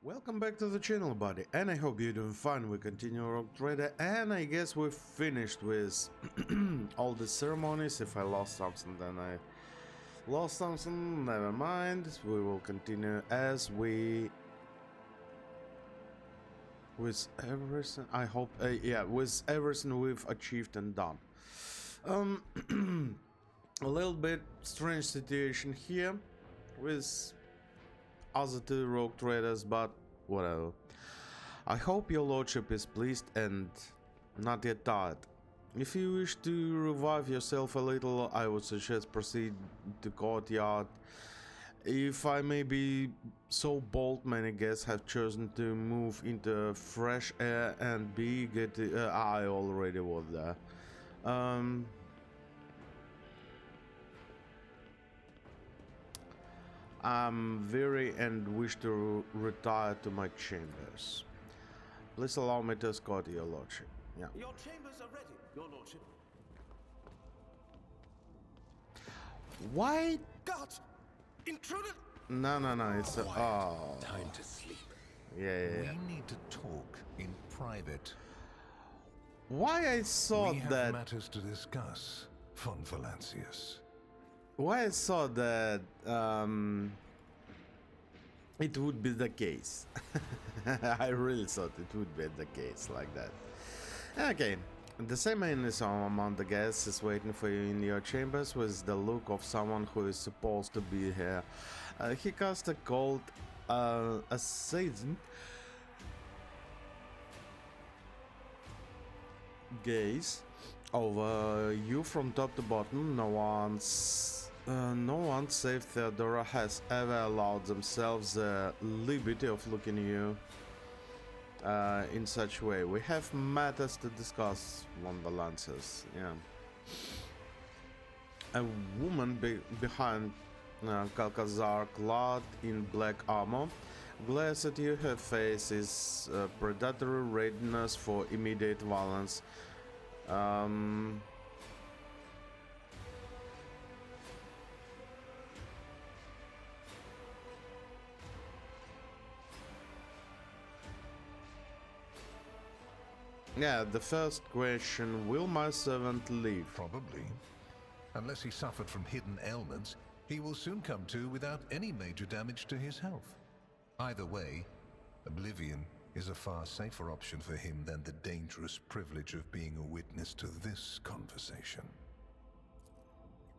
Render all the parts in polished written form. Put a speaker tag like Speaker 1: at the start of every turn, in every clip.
Speaker 1: Welcome back to the channel, buddy, and I hope you're doing fine. We continue Rogue Trader, and I guess we've finished with all the ceremonies. If I lost something, then I lost something. Never mind. We will continue as we with everything. I hope, yeah, with everything we've achieved and done. A little bit strange situation here with other two rogue traders, but whatever. I hope your lordship is pleased and not yet tired. If you wish to revive yourself a little, I would suggest proceed to courtyard. If I may be so bold, many guests have chosen to move into fresh air and be get. I already was there. I'm weary and wish to retire to my chambers. Please allow me to escort your lordship. Yeah.
Speaker 2: Your chambers are ready, your lordship.
Speaker 1: Why?
Speaker 2: Guards! Intruder!
Speaker 1: No, it's a... Oh.
Speaker 2: Time to sleep.
Speaker 1: Yeah.
Speaker 3: We need to talk in private.
Speaker 1: Why I thought
Speaker 3: We have
Speaker 1: that...
Speaker 3: matters to discuss, von Valancius.
Speaker 1: Why I thought that... it would be the case. I really thought it would be the case like that. Okay. The same man is among the guests is waiting for you in your chambers with the look of someone who is supposed to be here. He cast a cold, assassin gaze over you from top to bottom. No one save Theodora has ever allowed themselves the liberty of looking at you in such way. We have matters to discuss, von Valancius. Yeah. A woman behind Calcazar, clad in black armor, glares at you. Her face is predatory readiness for immediate violence. Yeah, the first question, will my servant leave?
Speaker 3: Probably. Unless he suffered from hidden ailments, he will soon come to without any major damage to his health. Either way, oblivion is a far safer option for him than the dangerous privilege of being a witness to this conversation.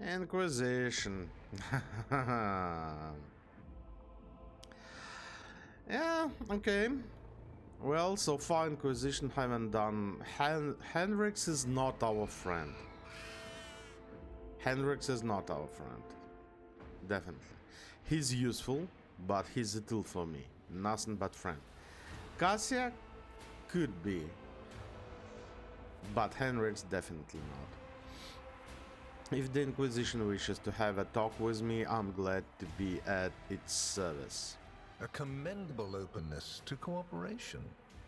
Speaker 1: Inquisition. Yeah, okay. Well, so far Inquisition haven't done... Hendrix is not our friend. Hendrix is not our friend. Definitely. He's useful, but he's a tool for me. Nothing but friend. Cassia could be, but Hendrix definitely not. If the Inquisition wishes to have a talk with me, I'm glad to be at its service.
Speaker 3: A commendable openness to cooperation.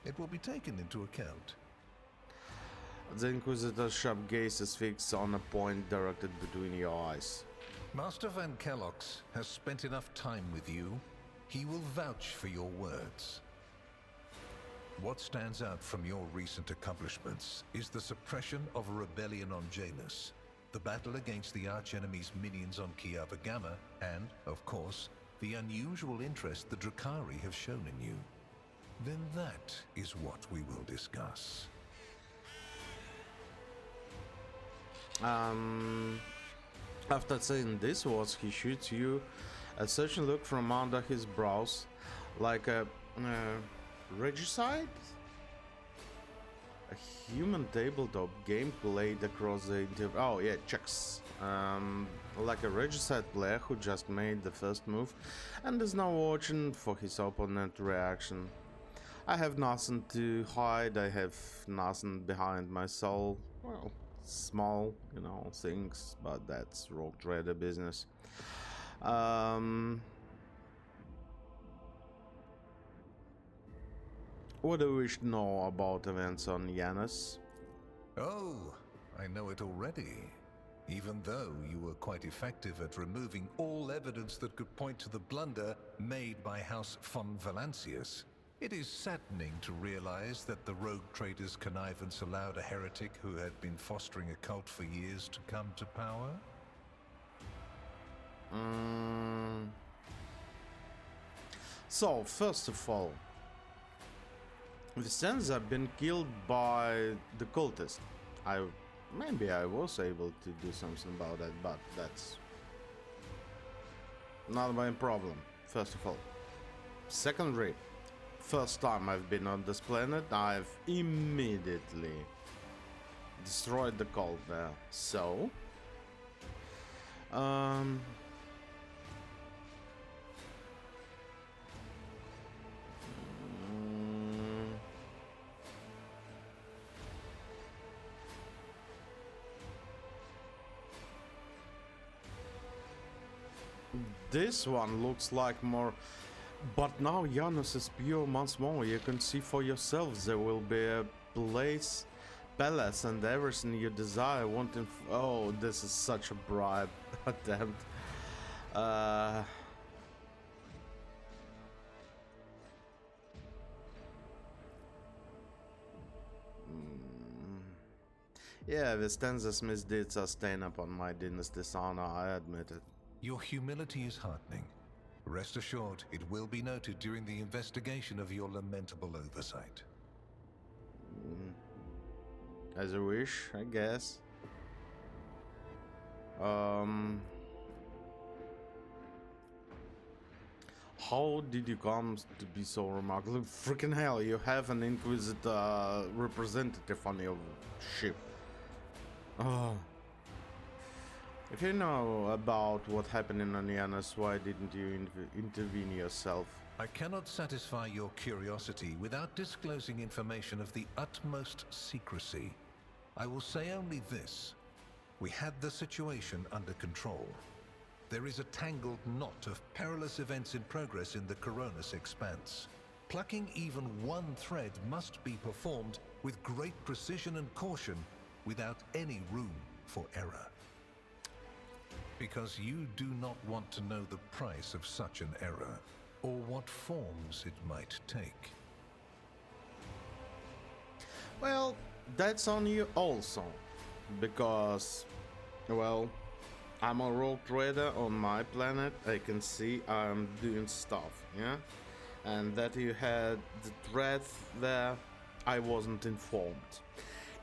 Speaker 3: It will be taken into account.
Speaker 1: The Inquisitor's sharp gaze is fixed on a point directed between your eyes.
Speaker 3: Master Van Kellox has spent enough time with you. He will vouch for your words. What stands out from your recent accomplishments is the suppression of a rebellion on Janus, the battle against the archenemy's minions on Kiava Gamma, and, of course, the unusual interest the Drakari have shown in you. Then that is what we will discuss.
Speaker 1: After saying these words, he shoots you a searching look from under his brows, like a regicide? A human tabletop game played across the oh yeah, checks. Like a regicide player who just made the first move and is now watching for his opponent's reaction. I have nothing to hide, I have nothing behind my soul. Well, small, things, but that's rogue trader business. What do you wish to know about events on Janus?
Speaker 3: Oh, I know it already. even though you were quite effective at removing all evidence that could point to the blunder made by House von Valancius. It is saddening to realize that the rogue trader's connivance allowed a heretic who had been fostering a cult for years to come to power.
Speaker 1: So, first of all, the Sens have been killed by the cultist. Maybe I was able to do something about that, but that's not my problem, first of all. Secondly, first time I've been on this planet, I've immediately destroyed the cult there. So, this one looks like more, but now Janus is pure once more. You can see for yourselves there will be a palace and everything you desire. Wanting, oh, this is such a bribe attempt. Yeah, Vistenza's misdeeds are staying upon my dynasty's honor, I admit it.
Speaker 3: Your humility is heartening. Rest assured, it will be noted during the investigation of your lamentable oversight.
Speaker 1: As a wish, I guess. How did you come to be so remarkable? Freaking hell, you have an Inquisitor representative on your ship. Oh. If you know about what happened in Anianas, why didn't you intervene yourself?
Speaker 3: I cannot satisfy your curiosity without disclosing information of the utmost secrecy. I will say only this. We had the situation under control. There is a tangled knot of perilous events in progress in the Coronis expanse. Plucking even one thread must be performed with great precision and caution, without any room for error. Because you do not want to know the price of such an error, or what forms it might take.
Speaker 1: Well, that's on you also, because, well, I'm a rogue trader on my planet. I can see I'm doing stuff, yeah? And that you had the threat there, I wasn't informed.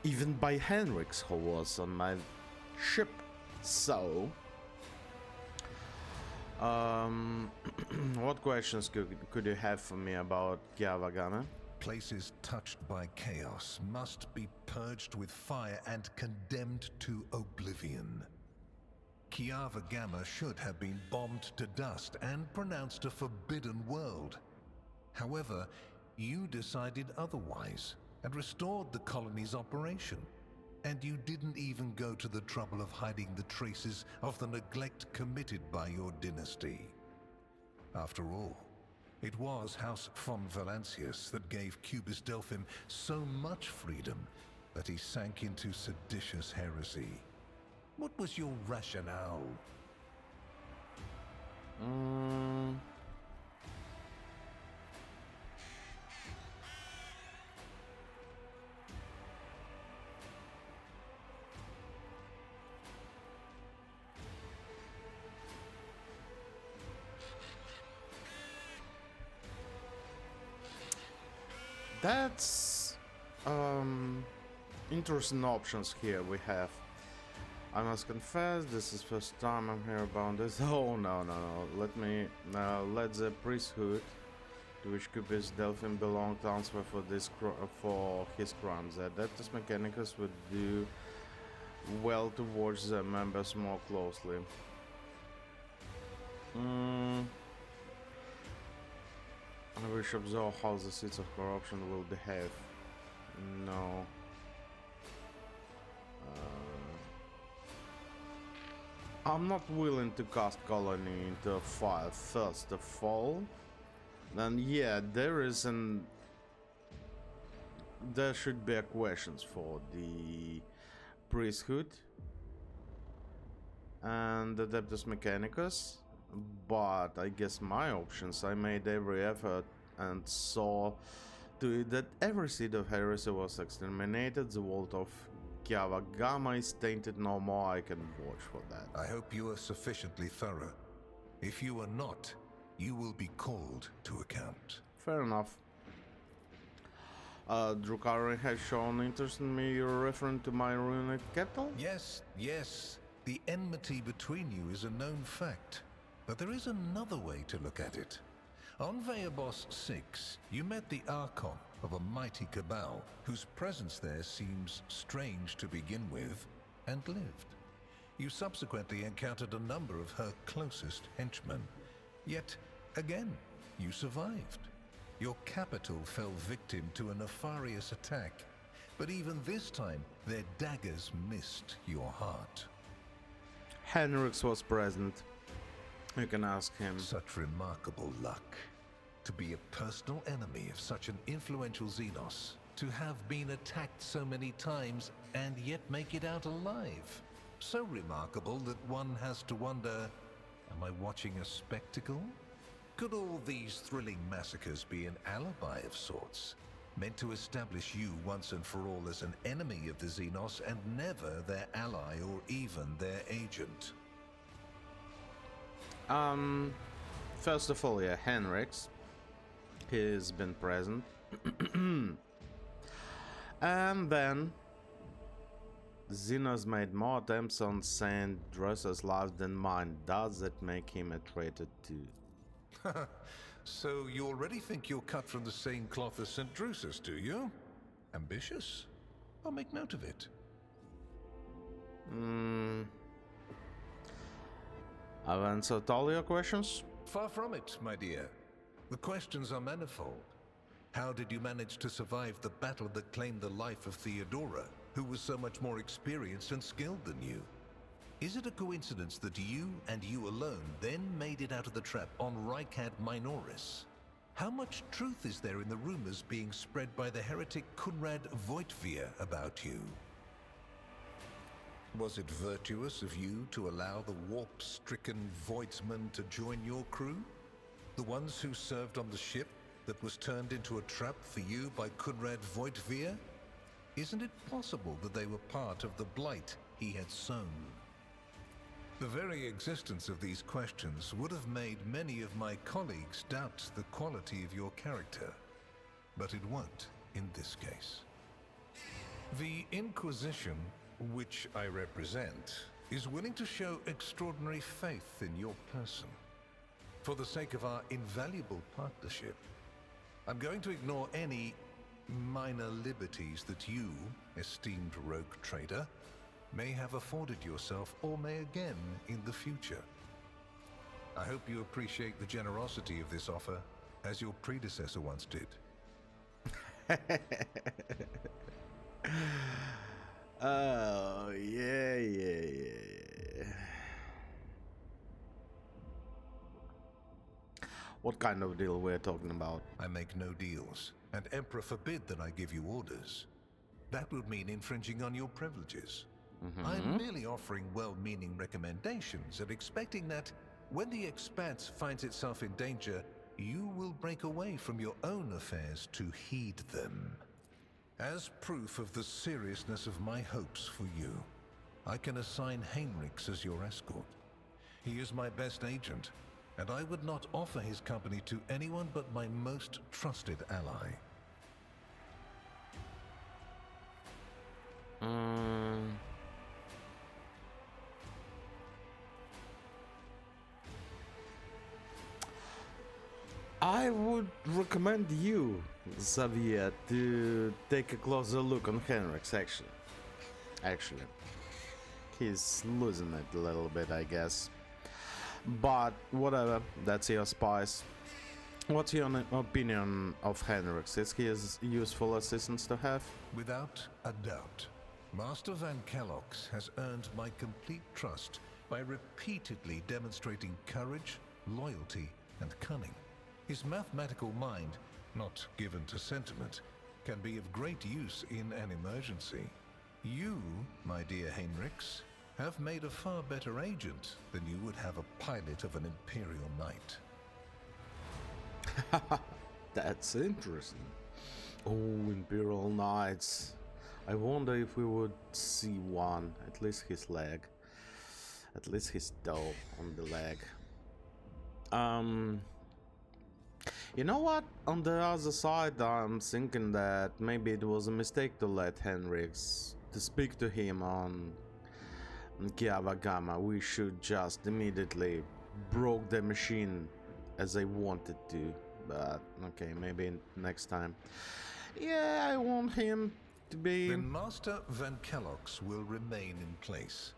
Speaker 1: Even by Henrix, who was on my ship. So, what questions could you have for me about Kiavagana?
Speaker 3: Places touched by chaos must be purged with fire and condemned to oblivion. Kiava Gamma should have been bombed to dust and pronounced a forbidden world. However, you decided otherwise and restored the colony's operation. And you didn't even go to the trouble of hiding the traces of the neglect committed by your dynasty. After all, it was House von Valancius that gave Cubis Delphim so much freedom that he sank into seditious heresy. What was your rationale?
Speaker 1: That's interesting options here we have. I must confess, this is first time I'm here about this. Oh no. Let the priesthood to which Cubis Delphim belonged answer for for his crimes. The Adeptus Mechanicus would do well to watch their members more closely. I wish observe how the seeds of corruption will behave. No. I'm not willing to cast colony into a fire first of all. Then yeah, there should be questions for the priesthood. and Adeptus Mechanicus, but I guess my options, I made every effort and saw to it that every seed of heresy was exterminated. The vault of Kyavagama is tainted no more. I can vouch for that.
Speaker 3: I hope you are sufficiently thorough. If you are not, you will be called to account.
Speaker 1: Fair enough. Drukari has shown interest in me. You're referring to my ruined capital?
Speaker 3: Yes, yes. The enmity between you is a known fact. But there is another way to look at it. On Veabos 6, you met the Archon of a mighty cabal, whose presence there seems strange to begin with, and lived. You subsequently encountered a number of her closest henchmen. Yet, again, you survived. Your capital fell victim to a nefarious attack, but even this time, their daggers missed your heart.
Speaker 1: Henrix was present. You can ask him.
Speaker 3: Such remarkable luck. To be a personal enemy of such an influential Xenos. To have been attacked so many times and yet make it out alive. So remarkable that one has to wonder, am I watching a spectacle? Could all these thrilling massacres be an alibi of sorts, meant to establish you once and for all as an enemy of the Xenos and never their ally or even their agent?
Speaker 1: First of all, yeah, Henrix. He's been present. And then Xenos made more attempts on Saint Dresser's life than mine. Does that make him a traitor too?
Speaker 3: So you already think you're cut from the same cloth as St. Drusus, do you? Ambitious? I'll make note of it.
Speaker 1: I've answered all your questions.
Speaker 3: Far from it, my dear. The questions are manifold. How did you manage to survive the battle that claimed the life of Theodora, who was so much more experienced and skilled than you? Is it a coincidence that you and you alone then made it out of the trap on Rykad Minoris? How much truth is there in the rumors being spread by the heretic Kunrad Voitvir about you? Was it virtuous of you to allow the warp-stricken Voidsmen to join your crew? The ones who served on the ship that was turned into a trap for you by Kunrad Voitvir? Isn't it possible that they were part of the blight he had sown? The very existence of these questions would have made many of my colleagues doubt the quality of your character, but it won't in this case. The Inquisition, which I represent, is willing to show extraordinary faith in your person. For the sake of our invaluable partnership, I'm going to ignore any minor liberties that you, esteemed rogue trader, may have afforded yourself or may again in the future. I hope you appreciate the generosity of this offer, as your predecessor once did.
Speaker 1: Oh, yeah. What kind of deal we're talking about?
Speaker 3: I make no deals, and Emperor forbid that I give you orders. That would mean infringing on your privileges. I'm merely offering well-meaning recommendations and expecting that when the Expanse finds itself in danger, you will break away from your own affairs to heed them. As proof of the seriousness of my hopes for you, I can assign Heinrichs as your escort. He is my best agent, and I would not offer his company to anyone but my most trusted ally.
Speaker 1: I would recommend you, Xavier, to take a closer look on Henrix, actually. He's losing it a little bit, I guess. But whatever, that's your spice. What's your opinion of Henrix? Is he a useful assistant to have?
Speaker 3: Without a doubt. Master Van Kellox has earned my complete trust by repeatedly demonstrating courage, loyalty, and cunning. His mathematical mind, not given to sentiment, can be of great use in an emergency. You, my dear Heinrichs, have made a far better agent than you would have a pilot of an Imperial Knight.
Speaker 1: That's interesting. Oh, Imperial Knights. I wonder if we would see one, at least his leg. At least his toe on the leg. You know what? On the other side, I'm thinking that maybe it was a mistake to let Henrix to speak to him on Kiava Gamma. We should just immediately broke the machine as I wanted to. But okay, maybe next time. Yeah, I want him to be...
Speaker 3: Then Master Van Kellogg's will remain in place.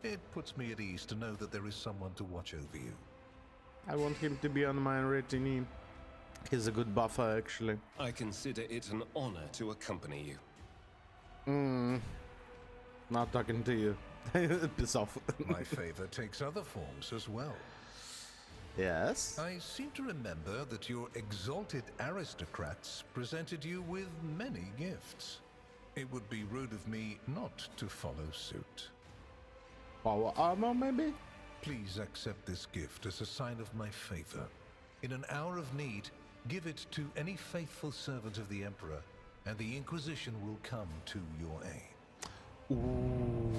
Speaker 3: It puts me at ease to know that there is someone to watch over you.
Speaker 1: I want him to be on my retinue. He's a good buffer, actually.
Speaker 4: I consider it an honor to accompany you.
Speaker 1: Not talking to you. Piss off.
Speaker 3: My favor takes other forms as well.
Speaker 1: Yes?
Speaker 3: I seem to remember that your exalted aristocrats presented you with many gifts. It would be rude of me not to follow suit.
Speaker 1: Power armor, maybe?
Speaker 3: Please accept this gift as a sign of my favor. In an hour of need, give it to any faithful servant of the Emperor, and the Inquisition will come to your aid.
Speaker 1: Ooh.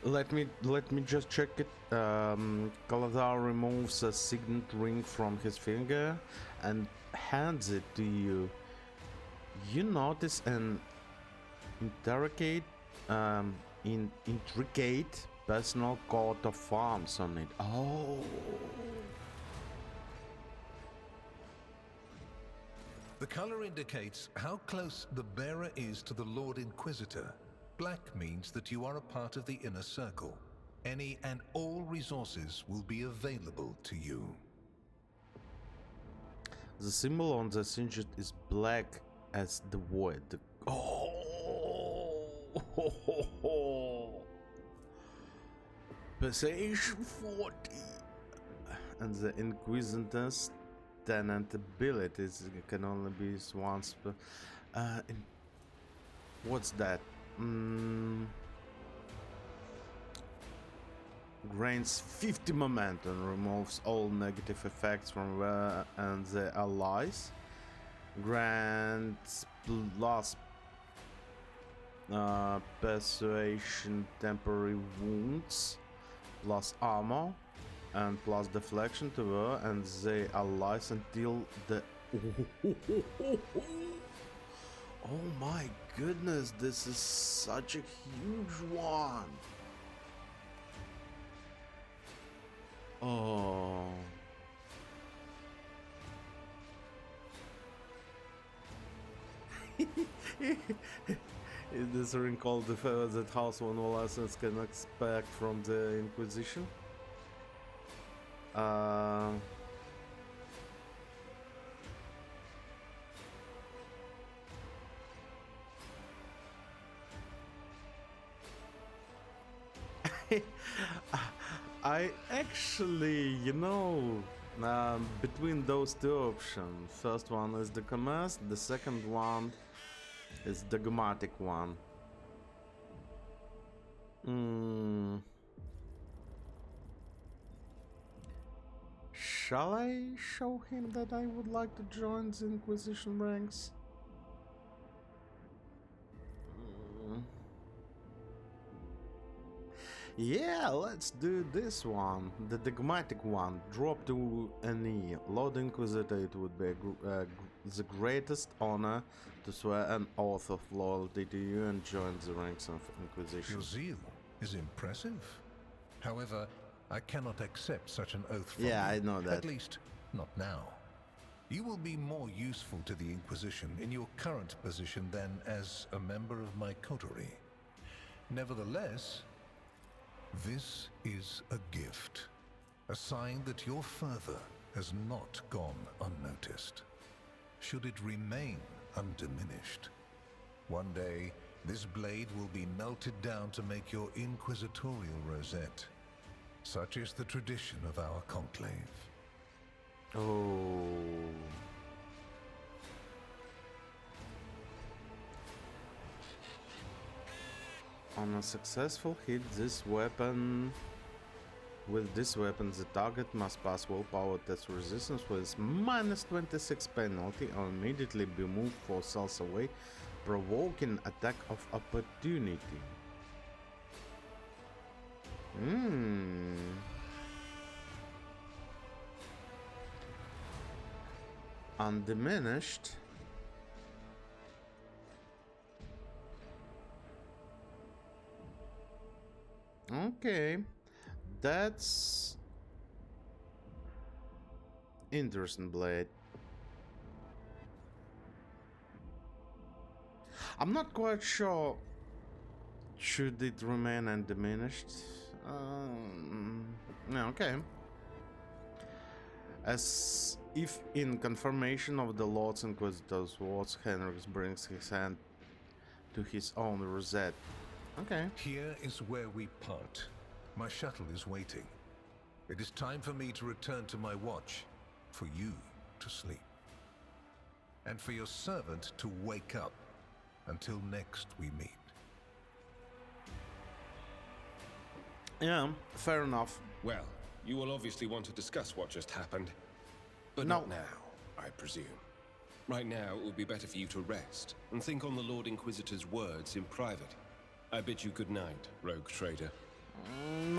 Speaker 1: Let me just check it. Kaladar removes a signet ring from his finger and hands it to you. You notice an intricate personal coat of arms on it. Oh.
Speaker 3: The color indicates how close the bearer is to the Lord Inquisitor. Black means that you are a part of the inner circle. Any and all resources will be available to you.
Speaker 1: The symbol on the signet is black as the void. Oh. Persuasion 40. And the Inquisitor's tenant abilities can only be once per... what's that? Gains 50 momentum, removes all negative effects from and the allies. Grants plus persuasion temporary wounds, plus armor, and plus deflection to her and the allies until the... Oh my goodness, this is such a huge one. Oh. It is recalled the favor that House One License can expect from the Inquisition. I actually, between those two options, first one is the commerce, the second one is the dogmatic one. Shall I show him that I would like to join the Inquisition ranks? Yeah, let's do this one, the dogmatic one. Drop to an E. Lord Inquisitor, it would be the greatest honor to swear an oath of loyalty to you and join the ranks of Inquisition.
Speaker 3: Your zeal is impressive. However, I cannot accept such an oath from you.
Speaker 1: I know that.
Speaker 3: At least, not now. You will be more useful to the Inquisition in your current position than as a member of my coterie. Nevertheless, this is a gift, a sign that your fervor has not gone unnoticed. Should it remain undiminished, one day this blade will be melted down to make your inquisitorial rosette. Such is the tradition of our conclave.
Speaker 1: Oh. On a successful hit, with this weapon, the target must pass willpower test resistance with -26 penalty or immediately be moved 4 cells away, provoking attack of opportunity. Undiminished. Okay, that's interesting, Blade. I'm not quite sure. Should it remain undiminished? Okay. As if in confirmation of the Lord's Inquisitor's words, Henrik brings his hand to his own rosette. Okay.
Speaker 3: Here is where we part. My shuttle is waiting. It is time for me to return to my watch, for you to sleep, and for your servant to wake up. Until next we meet.
Speaker 1: Yeah, fair enough.
Speaker 4: Well, you will obviously want to discuss what just happened. But
Speaker 1: No.
Speaker 4: not now, I presume. Right now, it would be better for you to rest and think on the Lord Inquisitor's words in private. I bid you good night, rogue trader.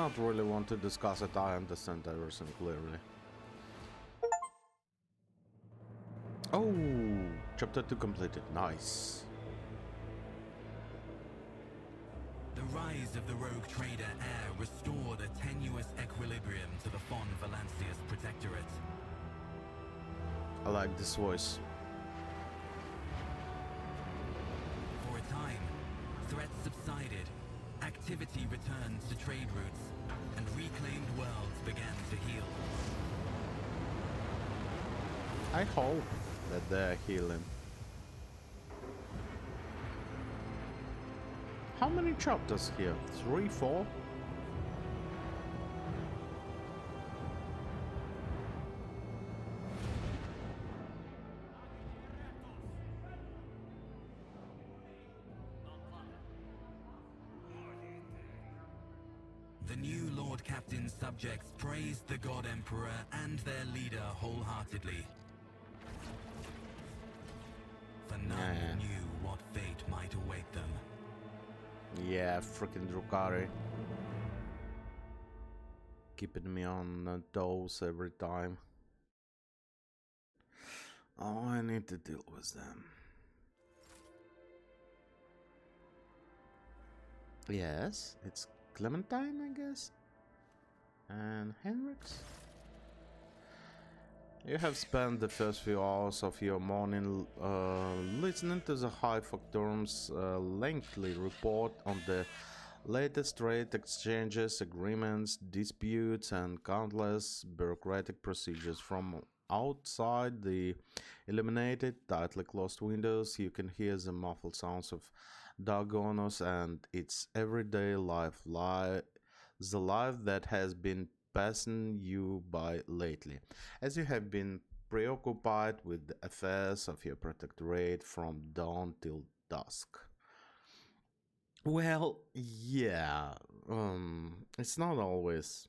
Speaker 1: Not really want to discuss it. I understand everything clearly. Oh, chapter 2 completed. Nice.
Speaker 5: The rise of the rogue trader heir restored a tenuous equilibrium to the Fon Valancius Protectorate.
Speaker 1: I like this voice.
Speaker 5: For a time, threats subsided, activity returned to trade routes, and reclaimed worlds began to heal.
Speaker 1: I hope that they're healing. How many chapters here? 3, 4?
Speaker 5: The new Lord Captain's subjects praised the God Emperor and their leader wholeheartedly. For none knew what fate might await them.
Speaker 1: Yeah, freaking Drukari. Keeping me on toes every time. Oh, I need to deal with them. Yes, it's Clementine, I guess. And Henrik's. You have spent the first few hours of your morning listening to the High Factorum's lengthy report on the latest trade exchanges, agreements, disputes, and countless bureaucratic procedures. From outside the illuminated, tightly closed windows, you can hear the muffled sounds of Dargonos and its everyday life, the life that has been passing you by lately, as you have been preoccupied with the affairs of your protectorate from dawn till dusk. Well, yeah, it's not always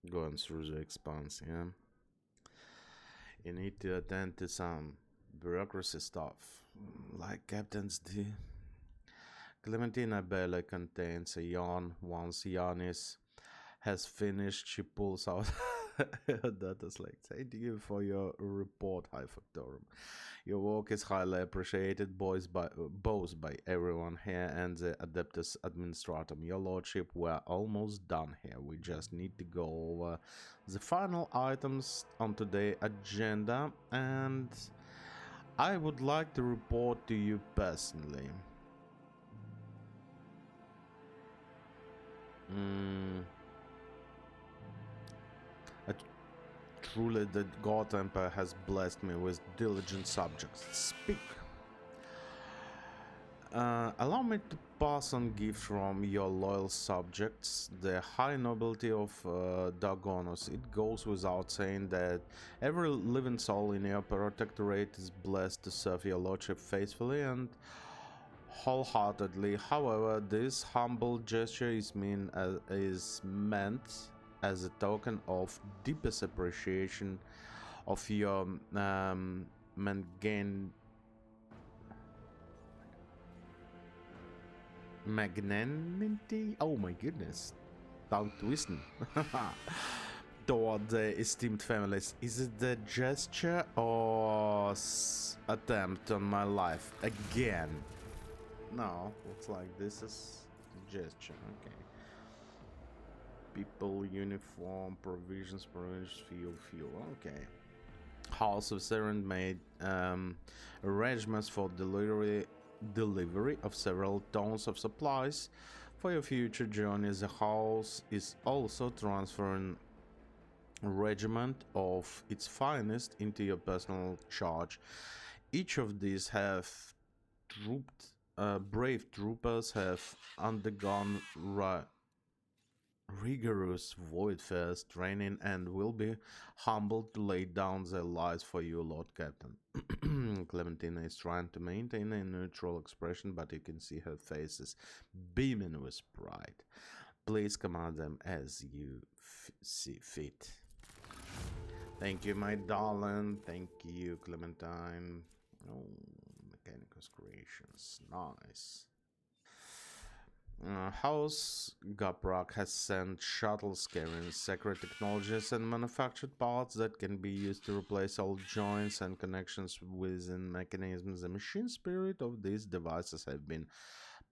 Speaker 1: going through the expanse, yeah. You need to attend to some bureaucracy stuff, like captains do. Clementina barely contains a yawn. Once Yanis has finished, she pulls out her data slate. Thank you for your report, High Factorum. Your work is highly appreciated both by everyone here and the Adeptus Administratum. Your Lordship, we're almost done here. We just need to go over the final items on today's agenda, and I would like to report to you personally. Truly, the God Emperor has blessed me with diligent subjects. Speak. Allow me to pass on gifts from your loyal subjects, the high nobility of Dargonos. It goes without saying that every living soul in your protectorate is blessed to serve your lordship faithfully and wholeheartedly. However, this humble gesture is meant as a token of deepest appreciation of your mangan magnanimity. Oh my goodness, tongue twisting. Toward the esteemed families. Is it the gesture or attempt on my life again? No, looks like this is gesture. Okay. People, uniform, provisions, fuel. Okay. House of Seren made arrangements for delivery of several tons of supplies for your future journeys. The house is also transferring a regiment of its finest into your personal charge. Each of these have brave troopers have undergone rigorous void-first training and will be humbled to lay down their lives for you, Lord Captain. Clementina is trying to maintain a neutral expression, but you can see her face is beaming with pride. Please command them as you see fit. Thank you, my darling. Thank you, Clementine. Oh, Mechanicus Creations. Nice. House Gaprak has sent shuttles carrying sacred technologies and manufactured parts that can be used to replace old joints and connections within mechanisms. The machine spirit of these devices have been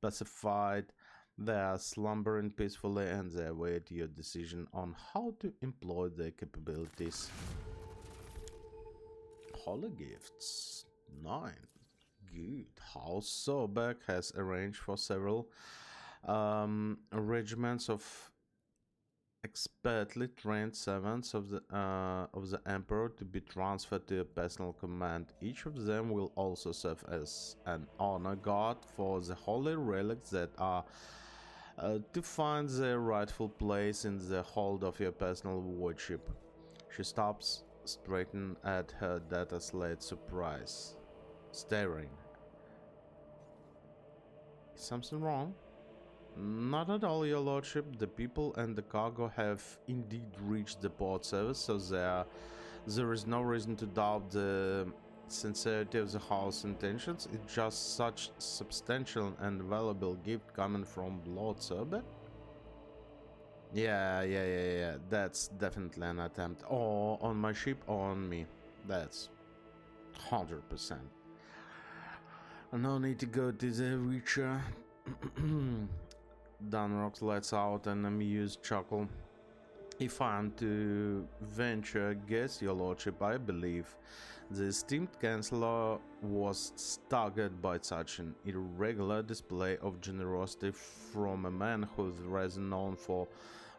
Speaker 1: pacified. They are slumbering peacefully and they await your decision on how to employ their capabilities. Holy gifts. 9. Good. House Sobek has arranged for several regiments of expertly trained servants of the Emperor to be transferred to a personal command. Each of them will also serve as an honor guard for the holy relics that are to find their rightful place in the hold of your personal wardship. She stops, straightened at her data slate, surprise, staring. Is something wrong? Not at all, your lordship. The people and the cargo have indeed reached the port service, so there is no reason to doubt the sincerity of the house's intentions. It's just such substantial and valuable gift coming from Lord Serbet. Yeah. That's definitely an attempt. Or on my ship or on me. That's 100%. No need to go to the Reacher. Dunrock lets out an amused chuckle. If I am to venture a guess, your lordship, I believe the esteemed Chancellor was staggered by such an irregular display of generosity from a man who's rather known for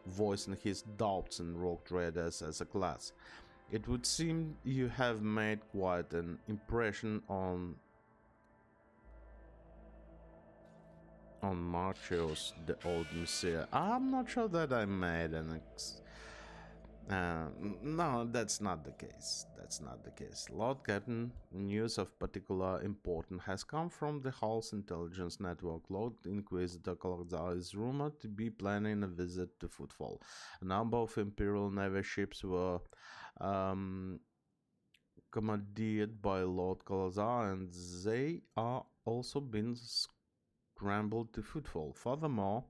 Speaker 1: voicing his doubts in rogue traders as a class. It would seem you have made quite an impression on Marchios, the old monsieur. I'm not sure that I made an no, that's not the case. That's not the case. Lord Captain, news of particular importance has come from the Hall's intelligence network. Lord Inquisitor Kalazar is rumored to be planning a visit to Footfall. A number of Imperial Navy ships were commandeered by Lord Kalazar, and they are also been scrambled to Footfall. Furthermore,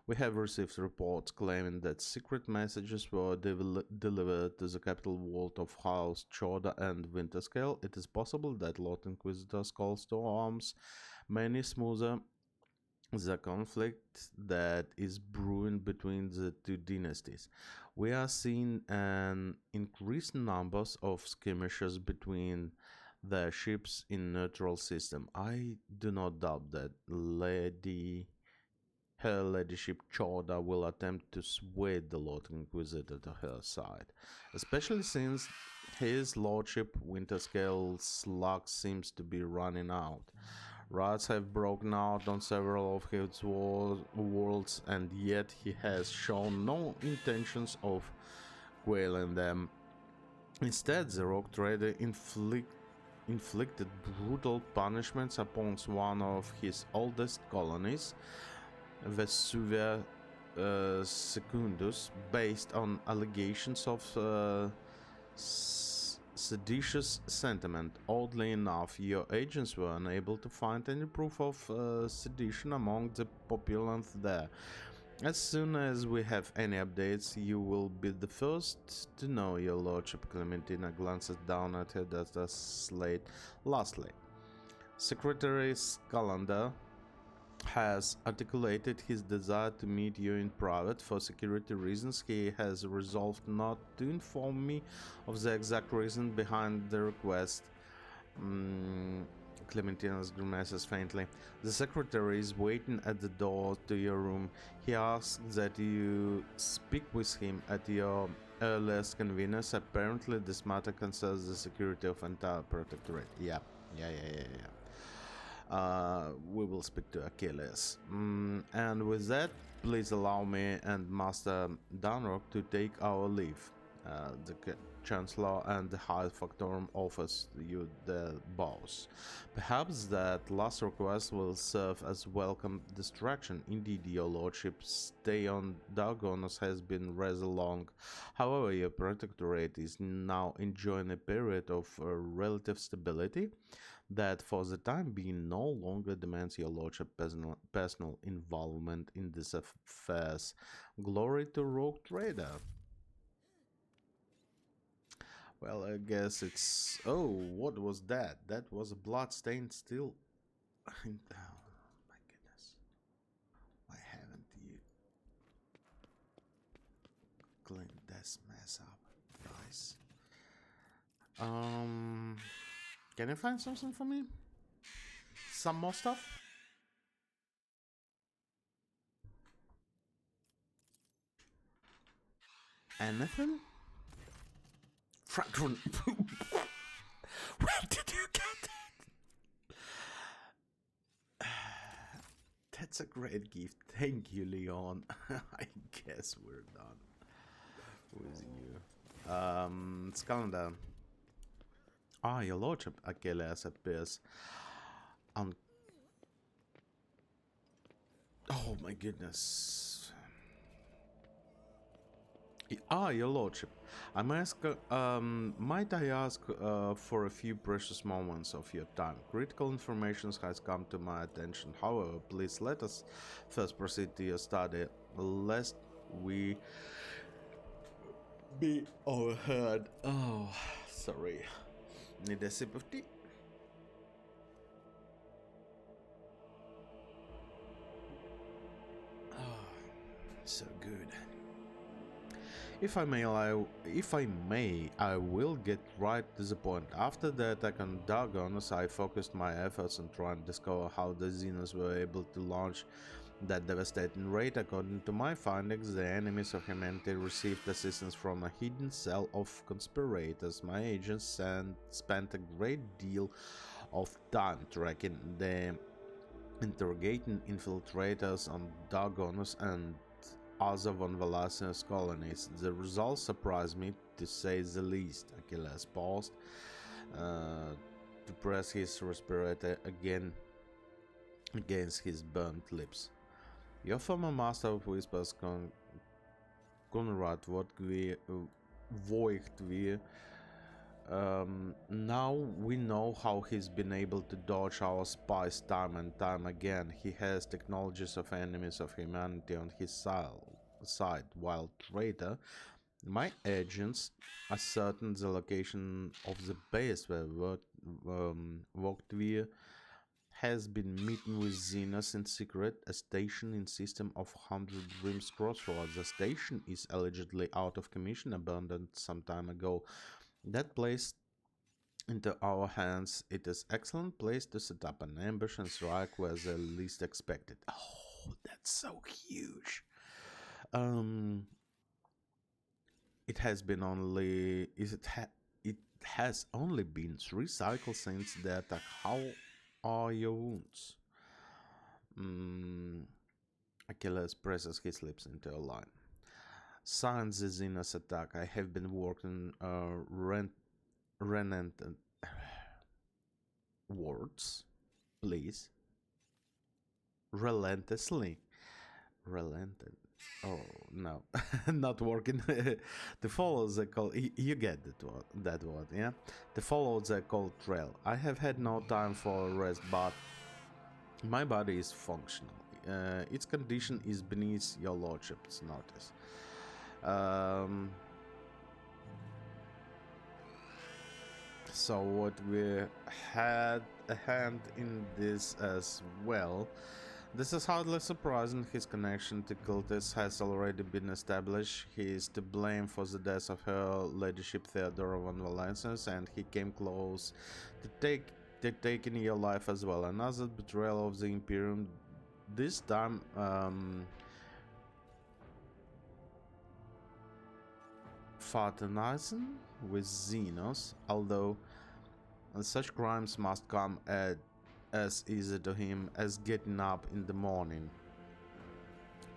Speaker 1: we have received reports claiming that secret messages were delivered to the capital vault of House Chorda and Winterscale. It is possible that Lord Inquisitor's calls to arms may smoother the conflict that is brewing between the two dynasties. We are seeing an increased numbers of skirmishes between the ships in neutral system. I do not doubt that her ladyship Chorda will attempt to sway the Lord Inquisitor to her side, especially since his lordship Winterscale's luck seems to be running out. Riots have broken out on several of his worlds, and yet he has shown no intentions of quelling them. Instead, the rogue trader inflicted brutal punishments upon one of his oldest colonies, Vesuvia Secundus, based on allegations of seditious sentiment. Oddly enough, your agents were unable to find any proof of sedition among the populace there. As soon as we have any updates, you will be the first to know, your lordship. Clementina glances down at her data slate. Lastly, Secretary Scalander has articulated his desire to meet you in private. For security reasons, he has resolved not to inform me of the exact reason behind the request. Clementina's grimaces faintly. The secretary is waiting at the door to your room. He asks that you speak with him at your earliest convenience. Apparently, this matter concerns the security of entire protectorate. Yeah. We will speak to Achilles. And with that, please allow me and Master Dunrock to take our leave. The Chancellor and the High Factorum offers you the bows. Perhaps that last request will serve as welcome distraction. Indeed, your lordship's stay on Dargonos has been rather long. However, your protectorate is now enjoying a period of relative stability that for the time being no longer demands your lordship's personal involvement in these affairs. Glory to Rogue Trader. Well, I guess it's... Oh, what was that? That was a bloodstained steel... Oh, my goodness. Why haven't you cleaned this mess up, guys? Can you find something for me? Some more stuff? Anything? Franklin. Where did you get that? That's a great gift. Thank you, Leon. I guess we're done with you. Scalander. Ah, your lordship, Achilles appears. Oh my goodness. Ah, your lordship. Might I ask for a few precious moments of your time? Critical information has come to my attention. However, please let us first proceed to your study, lest we be overheard. Oh, sorry. Need a sip of tea? Oh, so good. If I may, I will get right to the point. After the attack on Dargonos, I focused my efforts on trying to discover how the Xenos were able to launch that devastating raid. According to my findings, the enemies of humanity received assistance from a hidden cell of conspirators. My agents spent a great deal of time tracking the interrogating infiltrators on Dargonos and other von Velasius colonies. The results surprised me, to say the least. Achilles paused to press his respirator again against his burnt lips. Your former master of whispers, Conrad Voigtweir, now we know how he's been able to dodge our spies time and time again. He has technologies of enemies of humanity on his side, while traitor, my agents ascertained the location of the base where Voigtweir has been meeting with Xenos in secret, a station in system of 100 Dreams Crossroads. The station is allegedly out of commission, abandoned some time ago. That placed into our hands, it is excellent place to set up an ambush and strike where the least expected. Oh, that's so huge. It has been only it has only been 3 cycles since the attack. How are your wounds? Achilles presses his lips into a line. Since the Xenos attack, I have been working words, please. Relentlessly. Relented. Oh no, not working. To follow the call, you get that word, yeah. To follow the cold trail. I have had no time for rest, but my body is functional. Its condition is beneath your lordship's notice. So what we had a hand in this as well. This is hardly surprising. His connection to cultists has already been established. He is to blame for the death of her ladyship Theodora von Valenciennes, and he came close to taking your life as well. Another betrayal of the Imperium, this time fraternizing with Xenos, although such crimes must come at as easy to him as getting up in the morning.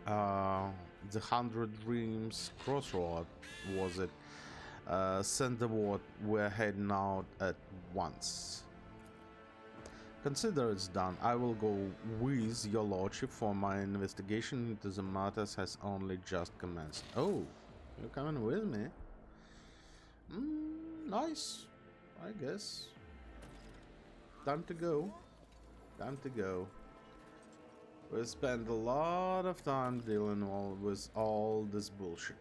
Speaker 1: The 100 Dreams Crossroad, was it? Send the word, we're heading out at once. Consider it's done. I will go with your lordship, for my investigation into the matters has only just commenced. Oh, you're coming with me? Nice, I guess. Time to go. Time to go. We spent a lot of time dealing with all this bullshit.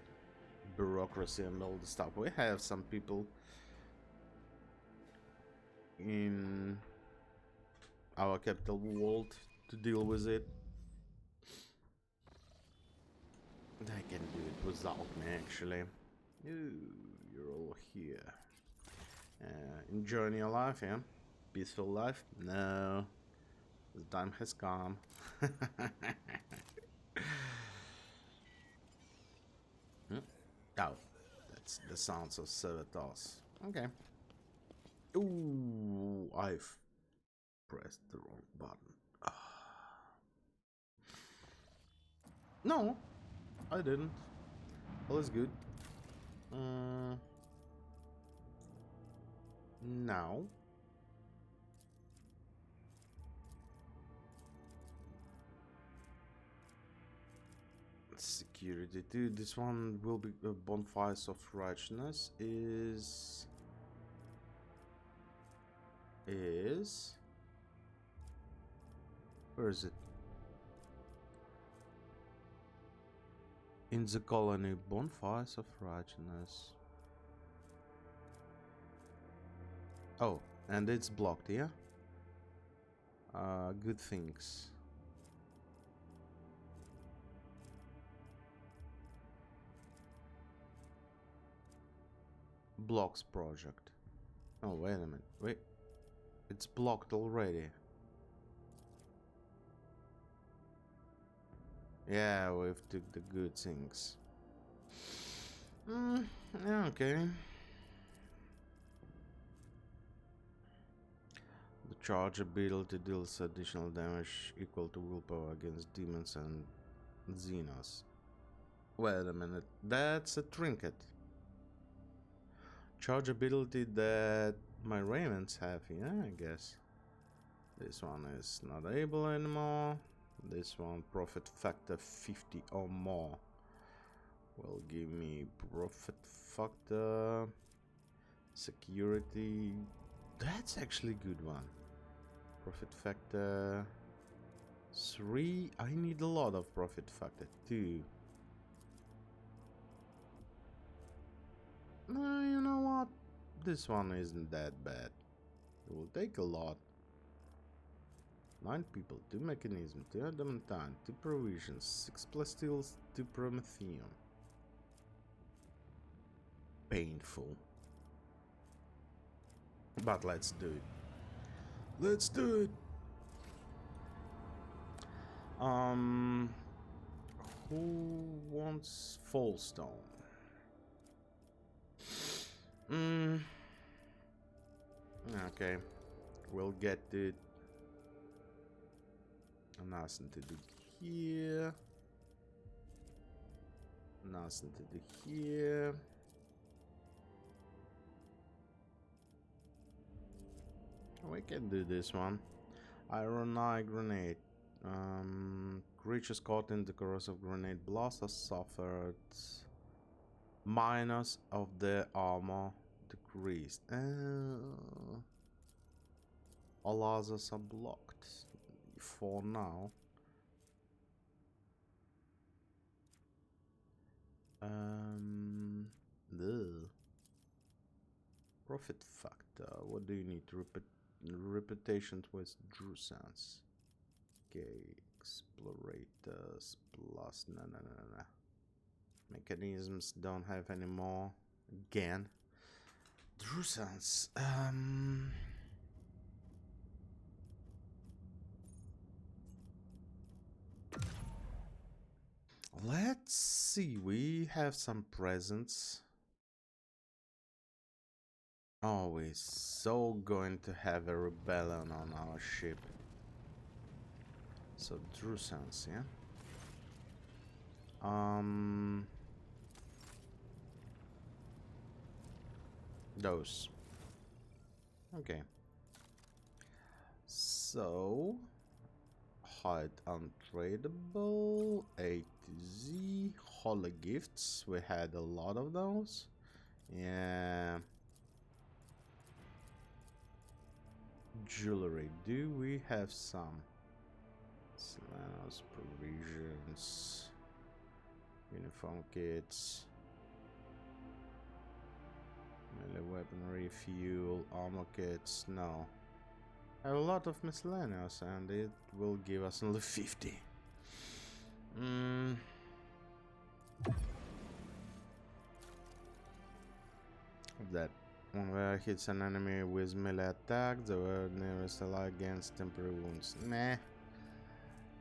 Speaker 1: Bureaucracy and all the stuff. We have some people in our capital world to deal with it. They can do it without me, actually. Ooh, you're all here. Enjoying your life, yeah? Peaceful life? No. The time has come. Oh, that's the sounds of Servitors. Okay. Ooh, I've pressed the wrong button. No, I didn't. All is good. Now. Security, dude. This one will be bonfires of righteousness. Is where is it? In the colony, bonfires of righteousness. Oh, and it's blocked, yeah. Good things. Blocks project. Oh, wait a minute. Wait. It's blocked already. Yeah, we've took the good things. Yeah, okay. The charge ability deals additional damage equal to willpower against demons and Xenos. Wait a minute. That's a trinket. Charge ability that my ravens have, yeah, I guess. This one is not able anymore. This one, profit factor 50 or more. Will give me profit factor. Security. That's actually a good one. Profit factor 3. I need a lot of profit factor 2. You know what? This one isn't that bad. It will take a lot. 9 people, 2 mechanism, 2 adamantine, 2 provisions, 6 plastiles, 2 promethium. Painful. But let's do it. Let's do it! Who wants Fallstone? Okay, we'll get it. Nothing to do here. Nothing to do here. We can do this one. Iron Eye Grenade. Creatures caught in the corrosive grenade blast are suffered minus of their armor decreased. All others are blocked for now. The profit factor. What do you need? Reputation with Drusans. Okay, explorators plus no. Mechanisms don't have any more. Again. Drusans. Let's see. We have some presents. Oh, we're so going to have a rebellion on our ship. So Drusans, yeah. Those. Okay. So hide untradeable, A to Z, holy gifts. We had a lot of those. Yeah. Jewelry. Do we have some? Slanos, provisions, uniform kits, melee weaponry, fuel, armor kits. No. I have a lot of miscellaneous and it will give us only 50. That whenever hits an enemy with melee attack, the word nearest ally against temporary wounds. Nah.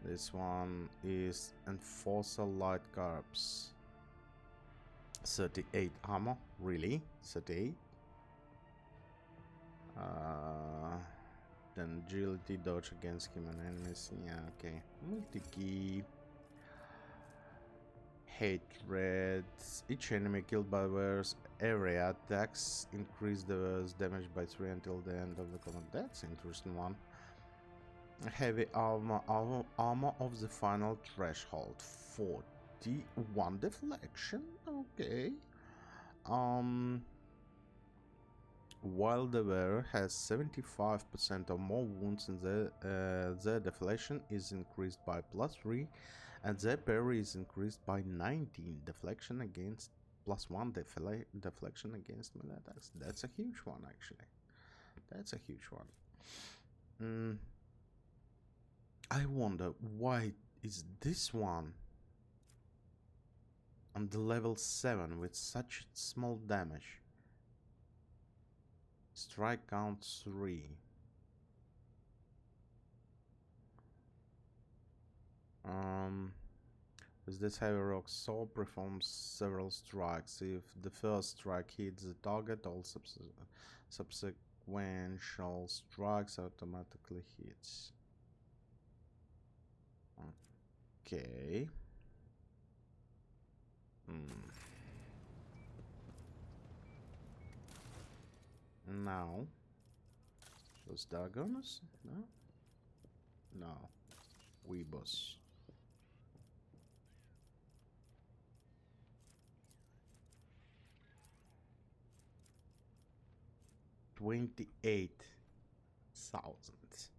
Speaker 1: This one is Enforcer Light Corps. 38 armor, really? 38? Then agility, dodge against human enemies. Yeah, okay. Multi-key. Hatred. Each enemy killed by wearer's area attacks increase the wearer's damage by 3 until the end of the combat. That's an interesting one. Heavy armor of the final threshold. 41 deflection. Okay. While the wearer has 75% or more wounds, and their deflection is increased by +3, and their parry is increased by 19 deflection against +1 deflection against melee attacks. That's a huge one, actually. That's a huge one. I wonder why is this one on the level 7 with such small damage. Strike count 3. With this heavy rock sword performs several strikes. If the first strike hits the target, all subsequential strikes automatically hits. Okay. Now, was Dagonos? No? No. Weebos. $28,000.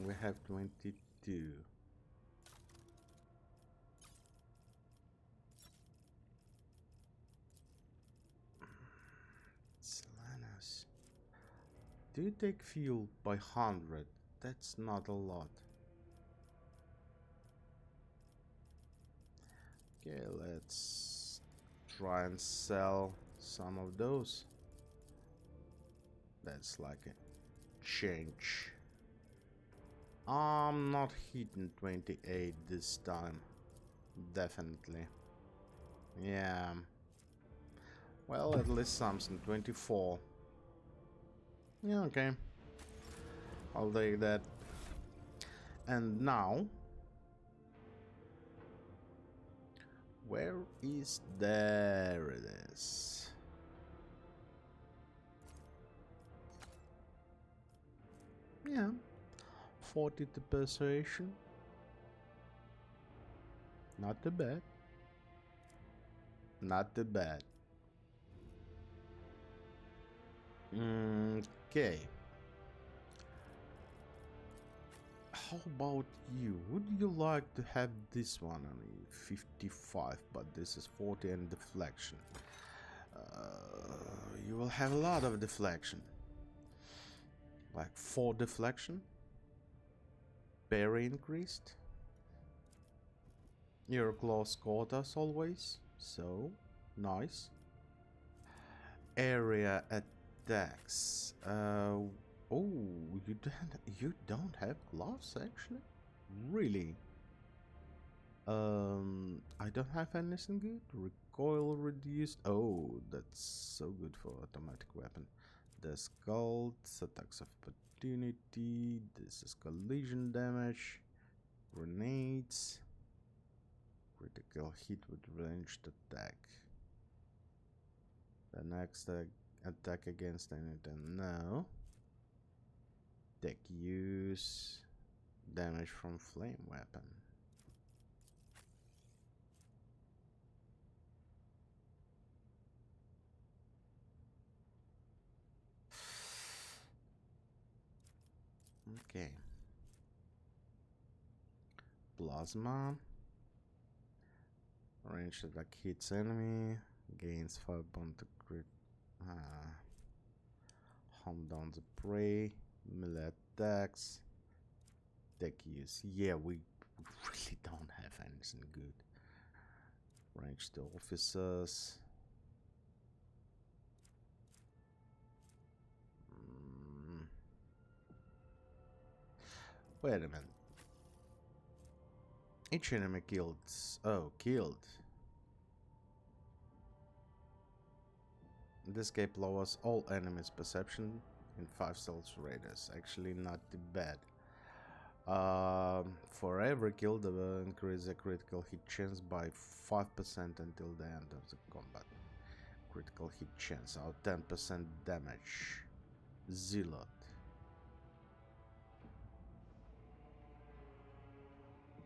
Speaker 1: We have 22. Solanas. Do you take fuel by 100? That's not a lot. Okay, let's try and sell some of those. That's like a change. I'm not hitting 28 this time. Definitely. Yeah. Well, at least something. 24. Yeah, okay. I'll take that. And now Where is there it is. Yeah. 40 to persuasion. Not too bad. Not too bad. Okay. How about you? Would you like to have this one on 55, but this is 40 and deflection? You will have a lot of deflection. Like 4 deflection. Parry increased. Your close quarters always. So, nice. Area attacks. Oh, you don't have gloves actually? Really? I don't have anything good. Recoil reduced. Oh, that's so good for automatic weapon. The skull, attacks of opportunity. This is collision damage. Grenades. Critical hit with ranged attack. The next attack against anything. No. Tech use. Damage from flame weapon. Okay. Plasma. Ranged attack hits enemy. Gains 5 bond to crit. Hunt down the prey. Melee attacks. Tech use. Yeah, we really don't have anything good. Ranged officers. Wait a minute. Each enemy killed. Oh, killed. This cape lowers all enemies' perception in 5 stealth radius. Actually, not too bad. For every kill, they will increase the critical hit chance by 5% until the end of the combat. Critical hit chance, or 10% damage. Zealot.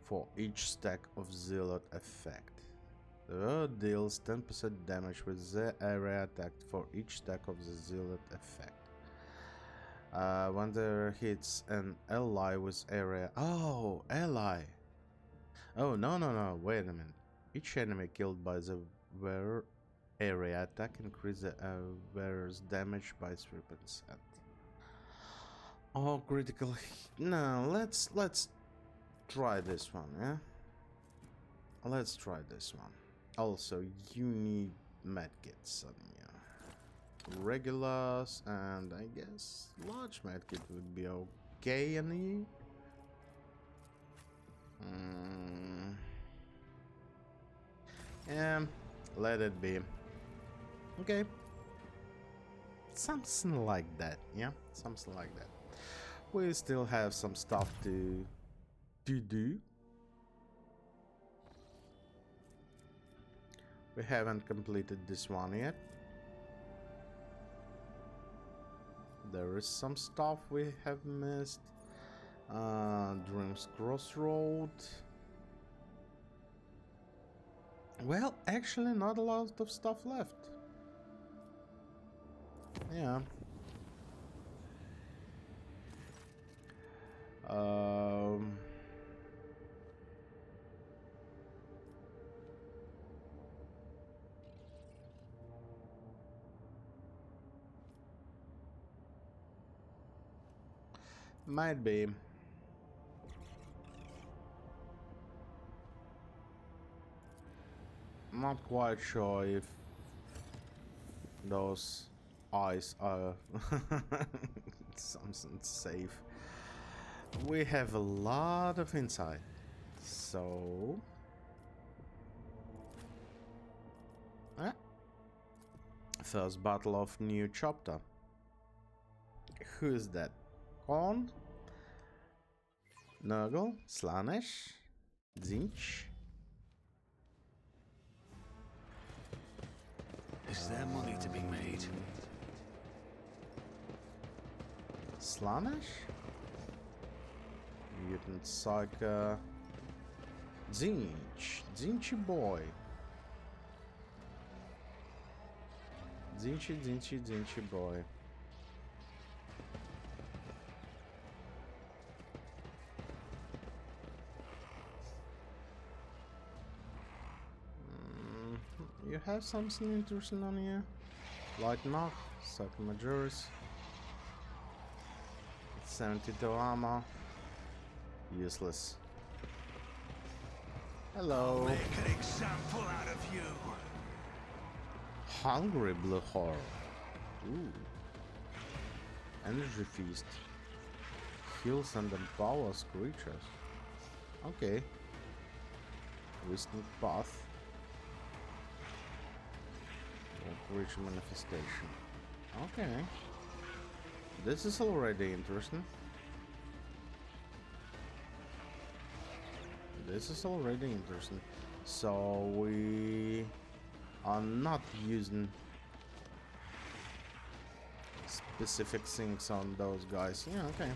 Speaker 1: For each stack of Zealot effect. The word deals 10% damage with the area attacked for each stack of the Zealot effect. When there hits an ally with area... Oh, ally! Oh, no, wait a minute. Each enemy killed by the wearer area attack increases the wearer's damage by 3%. Oh, critical hit. No, let's try this one, yeah? Let's try this one. Also, you need medkits on you. Regulars and I guess large medkit would be okay on you. Yeah, let it be. Okay. Something like that, yeah? Something like that. We still have some stuff to do. We haven't completed this one yet. There is some stuff we have missed. Dreams Crossroad. Well, actually not a lot of stuff left. Yeah. Might be. Not quite sure if those eyes are something safe. We have a lot of insight, so first battle of new chapter. Who is that? Korn? Nurgle? Slanesh? Zinch?
Speaker 2: there money to be made?
Speaker 1: Slaanesh? Mutant Psycho. Zinch. Zinchy boy. Zinchy boy. You have something interesting on you? Light knock, Psycho Majoris. 72 armor. Useless. Hello.
Speaker 2: Make an example out of you.
Speaker 1: Hungry blue horror. Ooh. Energy feast. Heals and empowers creatures. Okay. Wisdom path. Creature manifestation. Okay. This is already interesting. So we are not using specific things on those guys. Yeah, okay.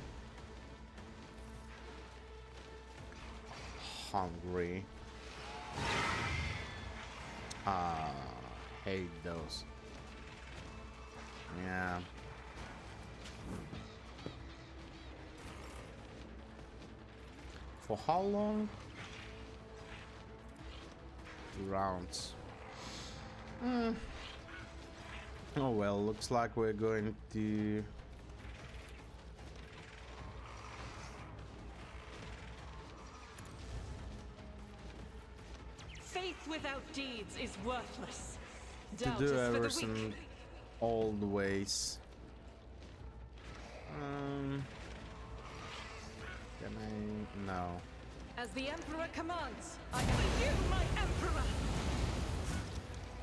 Speaker 1: Hungry. Hate those. Yeah. For how long? 2 rounds. Oh well, looks like we're going to...
Speaker 6: Faith without deeds is worthless.
Speaker 1: to
Speaker 6: Doubt
Speaker 1: do
Speaker 6: is for the
Speaker 1: everything
Speaker 6: weak.
Speaker 1: old ways. Can I? No.
Speaker 6: As the Emperor commands, I am you, my Emperor!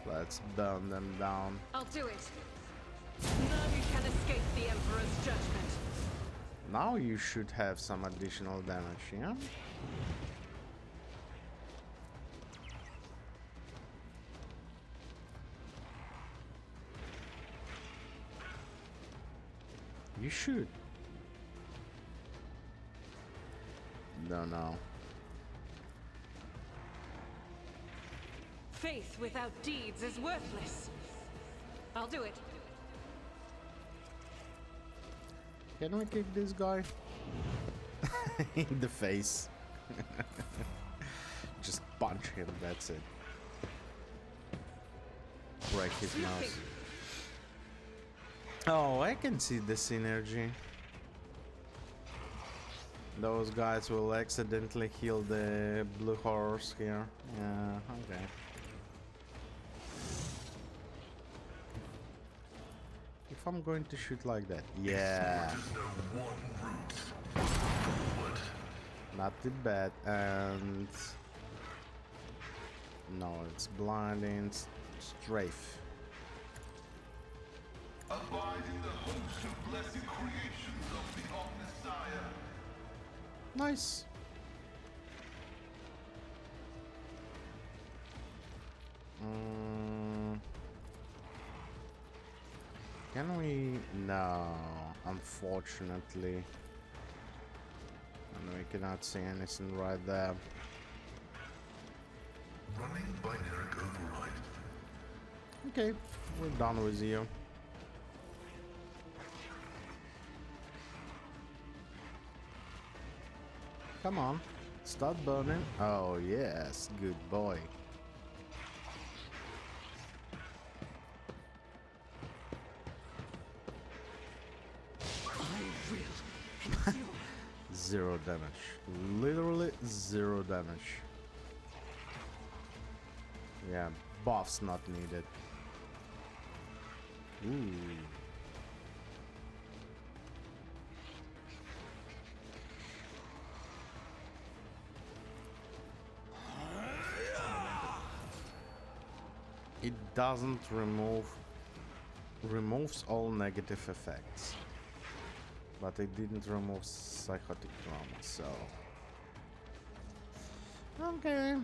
Speaker 1: Let's burn them down.
Speaker 6: I'll do it. None can escape the Emperor's judgment.
Speaker 1: Now you should have some additional damage, yeah? You should. No.
Speaker 6: Faith without deeds is worthless. I'll do it.
Speaker 1: Can we kick this guy? In the face. Just punch him, that's it. Break his nose. Oh, I can see the synergy. Those guys will accidentally heal the blue horse here. Yeah, okay. If I'm going to shoot like that, yeah. Not too bad, and no, it's blinding strafe.
Speaker 7: Abide in the host of blessed creations of the Omnissiah.
Speaker 1: Nice. Can we? No, unfortunately. And we cannot see anything right there.
Speaker 7: Running binary override.
Speaker 1: Okay, we're done with you. Come on, start burning. Oh yes, good boy. Zero damage. Literally zero damage. Yeah, buffs not needed. Ooh. It doesn't removes all negative effects, but it didn't remove psychotic trauma, so okay,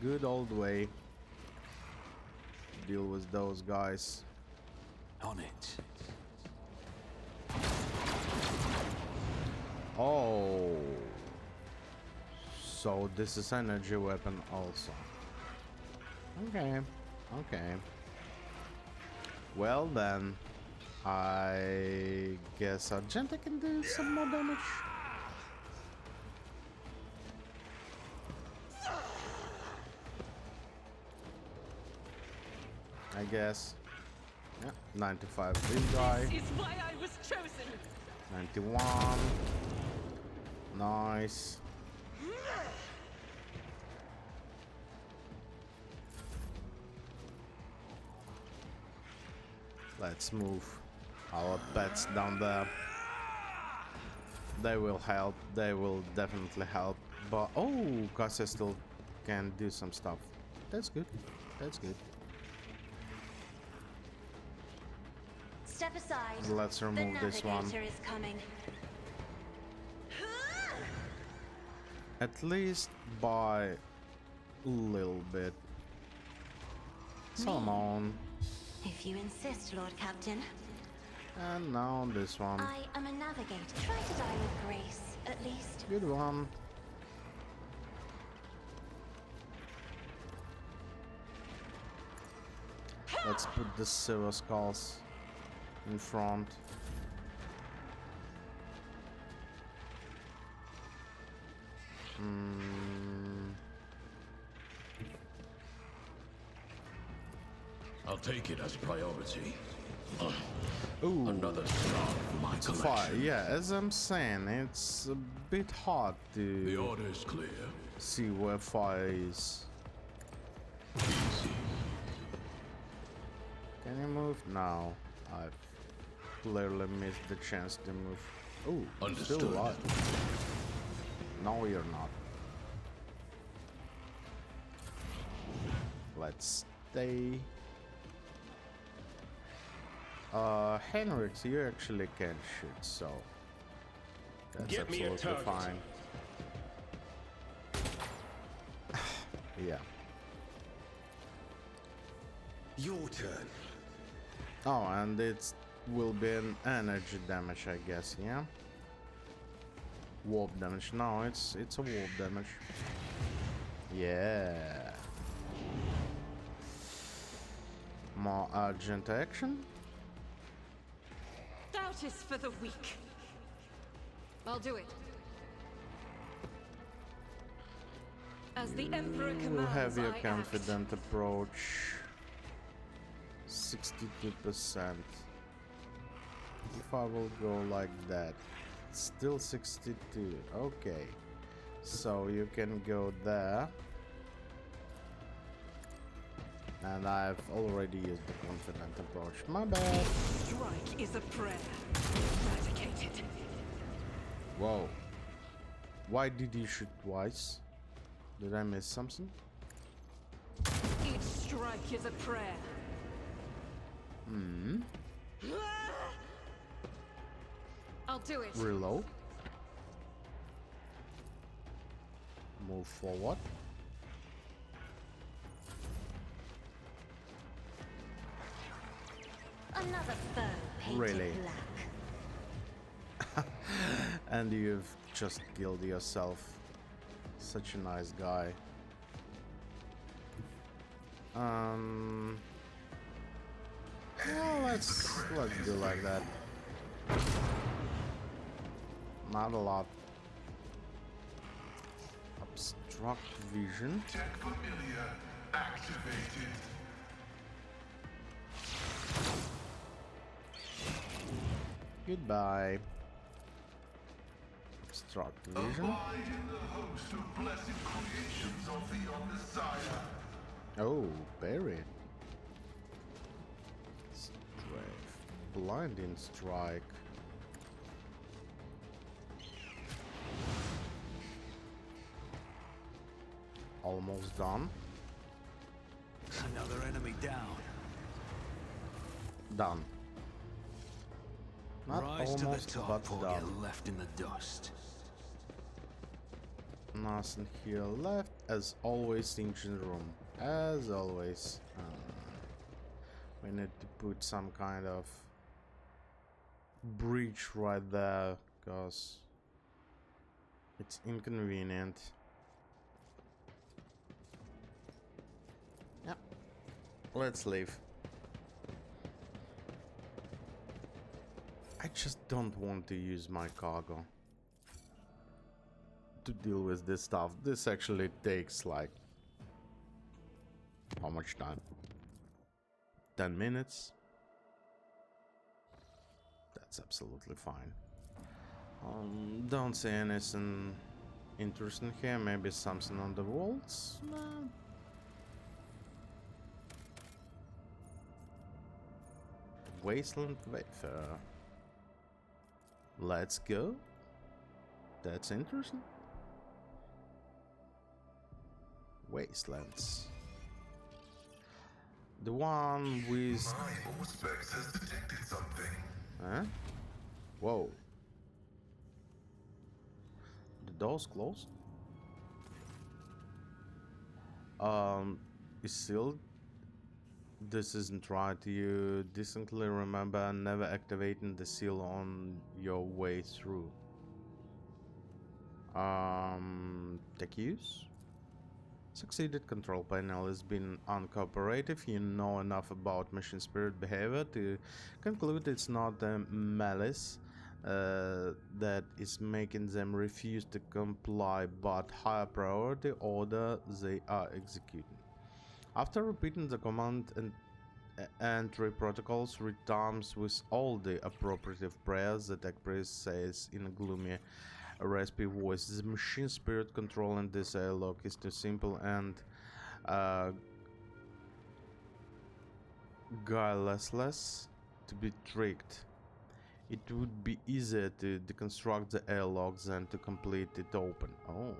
Speaker 1: good old way. deal with those guys.
Speaker 2: On it.
Speaker 1: Oh. So this is energy weapon also. Okay. Okay. Well then, I guess Argenta can do some more damage. I guess. Yeah, 95 this guy.
Speaker 6: This is why I was chosen.
Speaker 1: 91. Nice. Let's move our pets down there. They will help. They will definitely help. But oh, Cassia still can do some stuff. That's good. That's good.
Speaker 8: Step aside.
Speaker 1: Let's remove this one.
Speaker 8: The navigator is coming.
Speaker 1: At least by a little bit. Solomon.
Speaker 8: If you insist, Lord Captain.
Speaker 1: And now this one.
Speaker 8: I am a navigator. Try to die with grace, at least.
Speaker 1: Good one. Let's put the silver skulls in front.
Speaker 9: I'll take it as priority.
Speaker 1: Ooh,
Speaker 9: Another star for my collection.
Speaker 1: fire. Yeah, as I'm saying, it's a bit hard
Speaker 9: The
Speaker 1: to
Speaker 9: order is clear.
Speaker 1: see where fire is.
Speaker 9: Easy.
Speaker 1: Can you move? No, I've clearly missed the chance to move. Oh, still
Speaker 9: Understood.
Speaker 1: alive. No, you're not. Let's stay. Henrik, you actually can shoot, so that's
Speaker 4: Get me a
Speaker 1: absolutely
Speaker 4: target.
Speaker 1: fine. Yeah.
Speaker 2: Your turn.
Speaker 1: Oh, and it will be an energy damage, I guess. Yeah. Warp damage. No, it's a warp damage. Yeah. More urgent action.
Speaker 6: Doubt is for the weak. I'll do it. As the Emperor
Speaker 1: We'll
Speaker 6: commands,
Speaker 1: have your
Speaker 6: I
Speaker 1: confident approach. 62%. If I will go like that, still 62. Okay, so you can go there, and I've already used the confident approach. My bad.
Speaker 6: Strike is a prayer. Eradicated.
Speaker 1: Whoa. Why did you shoot twice? Did I miss something?
Speaker 6: Each strike is a prayer. I'll do it.
Speaker 1: Reload. Move forward.
Speaker 8: Another foe painted
Speaker 1: Really?
Speaker 8: black.
Speaker 1: And you've just killed yourself. Such a nice guy. Well, let's do like that. Not a lot. Obstruct vision.
Speaker 7: Tech familiar activated.
Speaker 1: Goodbye. Obstruct vision.
Speaker 7: Abide in the host of blessed creations of the Omnissiah.
Speaker 1: Oh, buried. Strike. Blinding strike. Almost done.
Speaker 2: Another enemy down.
Speaker 1: Done. Not
Speaker 2: Rise to the
Speaker 1: almost,
Speaker 2: top
Speaker 1: but
Speaker 2: or
Speaker 1: done.
Speaker 2: get left in the dust.
Speaker 1: Nothing here left. As always, engine room. As always. We need to put some kind of bridge right there, because it's inconvenient. Yep. Let's leave. I just don't want to use my cargo to deal with this stuff. This actually takes like how much time? 10 minutes? That's absolutely fine. Don't see anything interesting here. Maybe something on the walls? No. Wasteland Wayfarer. Let's go. That's interesting. Wastelands. The one with...
Speaker 7: My Auspex has detected something.
Speaker 1: Huh? Whoa. The door's closed? It's sealed. This isn't right. You distinctly remember never activating the seal on your way through. Tech use? Succeeded. Control panel has been uncooperative. You know enough about machine spirit behavior to conclude it's not the malice that is making them refuse to comply, but higher priority order they are executing. After repeating the command and entry protocols 3 times with all the appropriate prayers, the tech priest says in a gloomy, raspy voice, the machine spirit controlling this airlock is too simple and guileless to be tricked. It would be easier to deconstruct the airlock than to complete it open. Oh.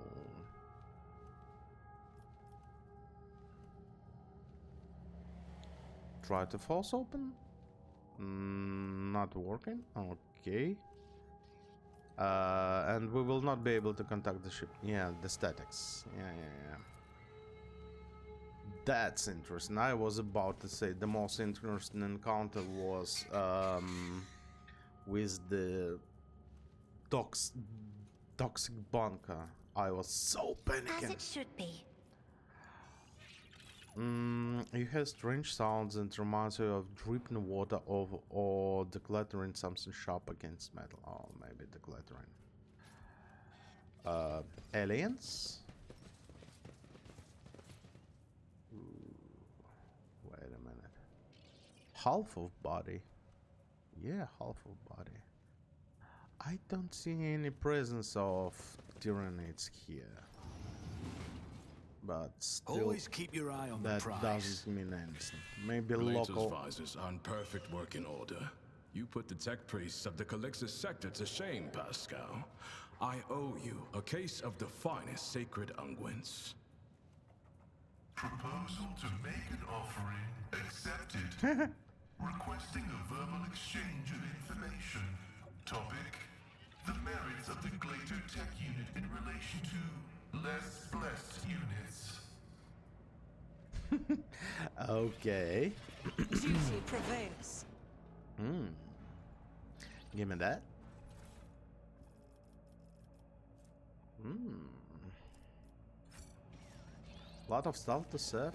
Speaker 1: Try to force open? Not working? Okay. And we will not be able to contact the ship. Yeah, the statics. Yeah. That's interesting. I was about to say the most interesting encounter was with the toxic bunker. I was so panicking.
Speaker 8: As it should be.
Speaker 1: You hear strange sounds and reminds you of dripping water or decluttering something sharp against metal. Oh, maybe decluttering. Aliens? Ooh, wait a minute. Half of body. Yeah, half of body. I don't see any presence of Tyranids here. But still,
Speaker 2: Always keep your eye on the
Speaker 1: that
Speaker 2: prize.
Speaker 1: doesn't mean anything. Maybe
Speaker 9: Glato's
Speaker 1: local.
Speaker 9: visors are in perfect working order. You put the tech priests of the Calixus sector to shame, Pascal. I owe you a case of the finest sacred unguents.
Speaker 7: Proposal to make an offering accepted. Requesting a verbal exchange of information. Topic: the merits of the Glato Tech Unit in relation to less blessed units.
Speaker 1: Okay.
Speaker 6: Duty prevails.
Speaker 1: Give me that. Lot of stuff to sell.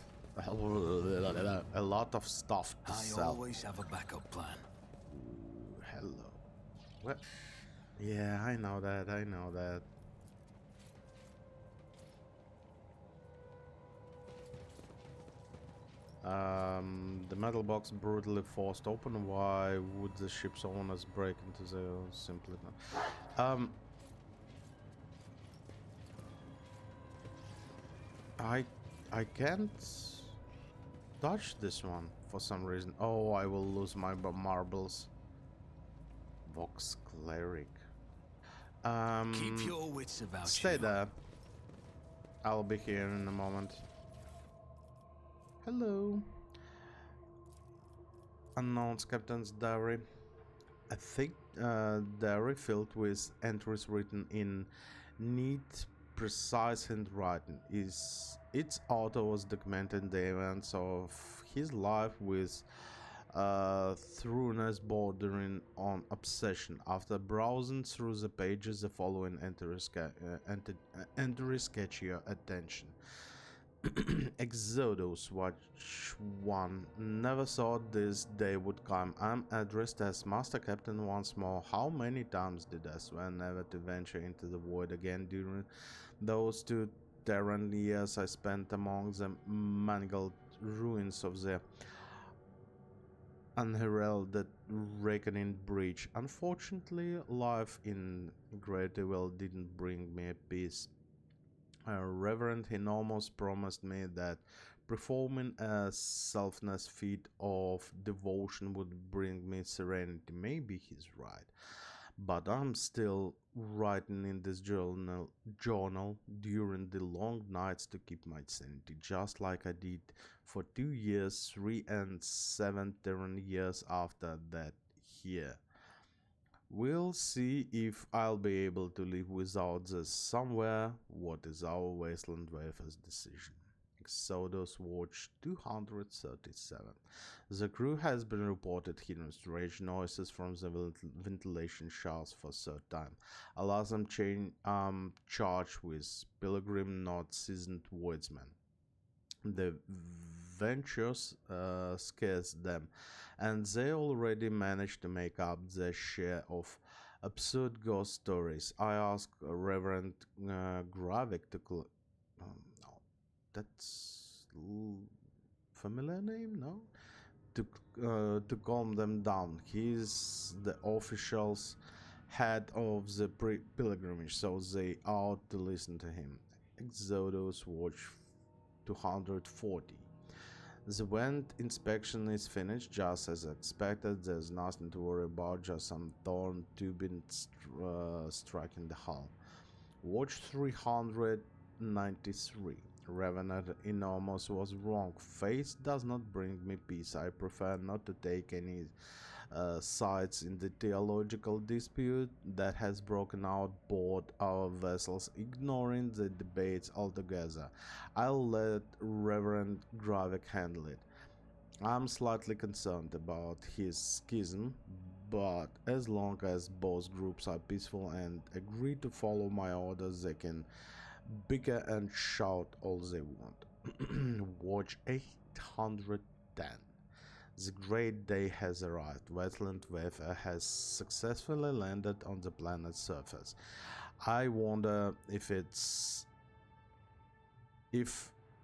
Speaker 1: A lot of stuff to
Speaker 2: I
Speaker 1: sell.
Speaker 2: always have a backup plan.
Speaker 1: Ooh, hello. What? Yeah, I know that. I know that. The metal box brutally forced open. Why would the ship's owners break into the simply not? I can't touch this one for some reason. Oh, I will lose my marbles. Vox cleric.
Speaker 2: Keep your wits about you.
Speaker 1: Stay there. I'll be here in a moment. Hello. Announced Captain's diary. A thick diary filled with entries written in neat, precise handwriting. Its author was documenting the events of his life with thoroughness bordering on obsession. After browsing through the pages, the following entries catch your attention. Exodus, watch one. Never thought this day would come. I'm addressed as Master Captain once more. How many times did I swear never to venture into the void again during those 2 Terran years I spent among the mangled ruins of the unheralded reckoning breach? Unfortunately, life in Great Evil didn't bring me peace. Reverend Enormous promised me that performing a selfless feat of devotion would bring me serenity. Maybe he's right, but I'm still writing in this journal during the long nights to keep my sanity, just like I did for 2 years, 3 and 7 Terran years after that here. We'll see if I'll be able to live without this somewhere. What is our Wasteland Wafer's decision? Exodus Watch 237. The crew has been reported hearing strange noises from the ventilation shafts for third time. Alarm charged with pilgrim, not seasoned woodsmen. The ventures scares them, and they already managed to make up their share of absurd ghost stories. I asked Reverend Gravik to no, that's familiar name, no? To calm them down. He's the official's head of the pilgrimage, so they ought to listen to him. Exodus Watch 240. The vent inspection is finished just as expected. There's nothing to worry about, just some torn tubing striking the hull. Watch 393. Revenant Enormous was wrong. Faith does not bring me peace. I prefer not to take any sides in the theological dispute that has broken out board our vessels, ignoring the debates altogether. I'll let Reverend Gravik handle it. I'm slightly concerned about his schism, but as long as both groups are peaceful and agree to follow my orders, they can bicker and shout all they want. Watch 810. The great day has arrived. Wasteland Wafer has successfully landed on the planet's surface. I wonder if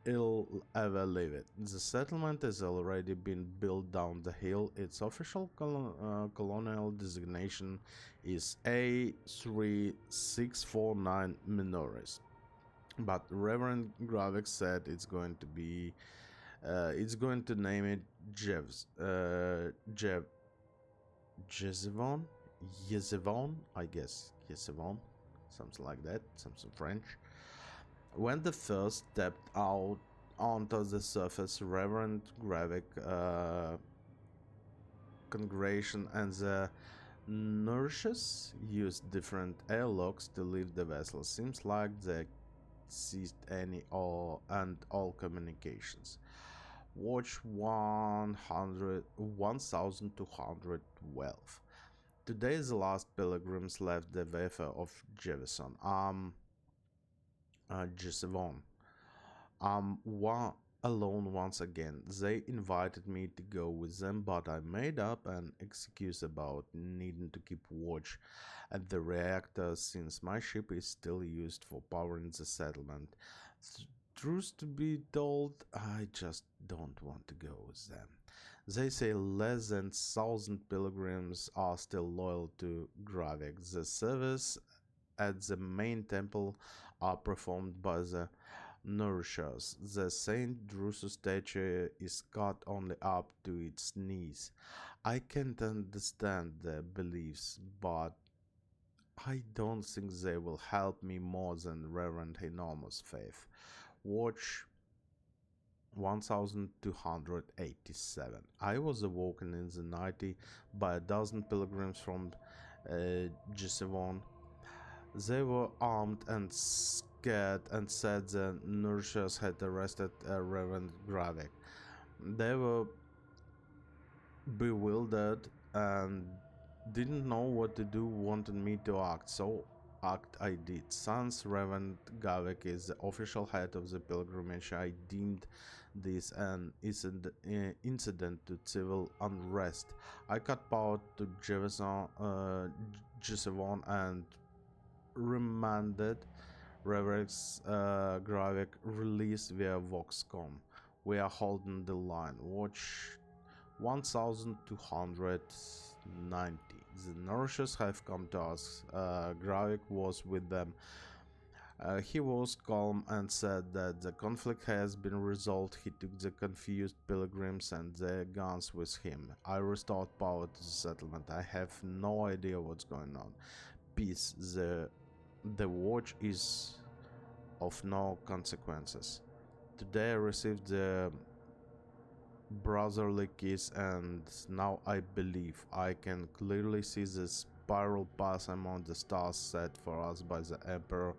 Speaker 1: it'll ever leave it. The settlement has already been built down the hill. Its official colonial designation is A3649 Minoris. But Reverend Gravik said it's going to name it Jezevon, I guess. Jezevon, something like that, something French. When the first stepped out onto the surface, Reverend Gravik congregation and the nurses used different airlocks to leave the vessel. Seems like they ceased any and all communications. Watch 1212. Today the last pilgrims left the wafer of Jefferson. Jessevon. Alone once again. They invited me to go with them, but I made up an excuse about needing to keep watch at the reactor since my ship is still used for powering the settlement. Truth to be told, I just don't want to go with them. They say less than 1,000 pilgrims are still loyal to Gravik. The service at the main temple are performed by the nourishers. The Saint Drusus statue is cut only up to its knees. I can't understand their beliefs, but I don't think they will help me more than Reverend Enormous faith. Watch 1287. I was awoken in the night by a dozen pilgrims from Gisevon. They were armed and scared and said the nourishers had arrested Reverend Gravik. They were bewildered and didn't know what to do, wanted me to act, so I did. Sans Reverend Gavik is the official head of the pilgrimage. I deemed this an incident to civil unrest. I cut power to Gisevon and remanded Reverend Gravik released via Voxcom. We are holding the line. Watch 1290. The Nourishers have come to us. Gravik was with them. He was calm and said that the conflict has been resolved. He took the confused pilgrims and their guns with him. I restored power to the settlement. I have no idea what's going on. Peace. The watch is of no consequences. Today I received the brotherly kiss, and now I believe I can clearly see the spiral path among the stars set for us by the Emperor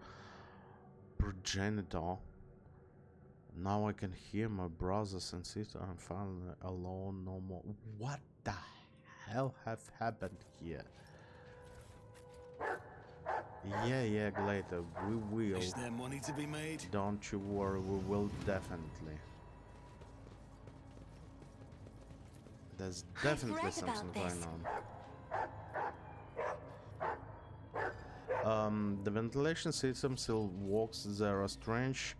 Speaker 1: Progenitor. Now I can hear my brothers and sisters. I'm finally alone no more. What the hell have happened here? Yeah, Glater, we will.
Speaker 2: Is there money to be made?
Speaker 1: Don't you worry, we will definitely. There's definitely something going on. The ventilation system still works. There are strange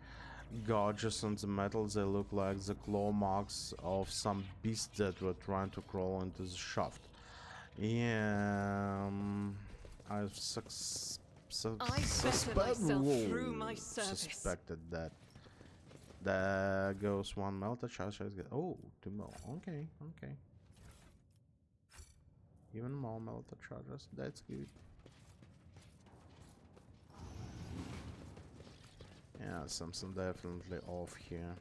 Speaker 1: gouges on the metal. They look like the claw marks of some beast that were trying to crawl into the shaft. Yeah, I suspected that. There goes one melter charge. Oh, 2 more. Okay. Even more melter charges. That's good. Yeah, something definitely off here.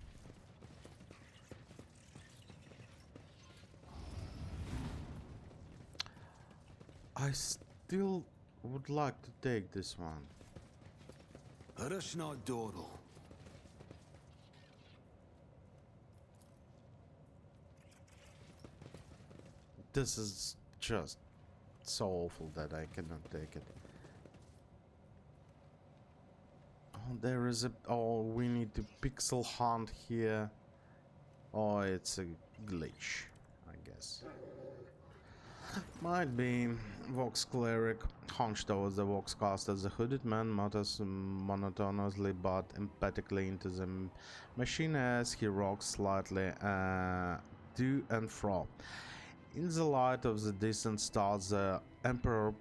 Speaker 1: I still would like to take this one. This is just so awful that I cannot take it. Oh, there is a... Oh, we need to pixel hunt here. Oh, it's a glitch, I guess. Might be. Vox Cleric hunched over the Vox caster. The hooded man mutters monotonously but emphatically into the machine as he rocks slightly to and fro. In the light of the distant stars, the Emperor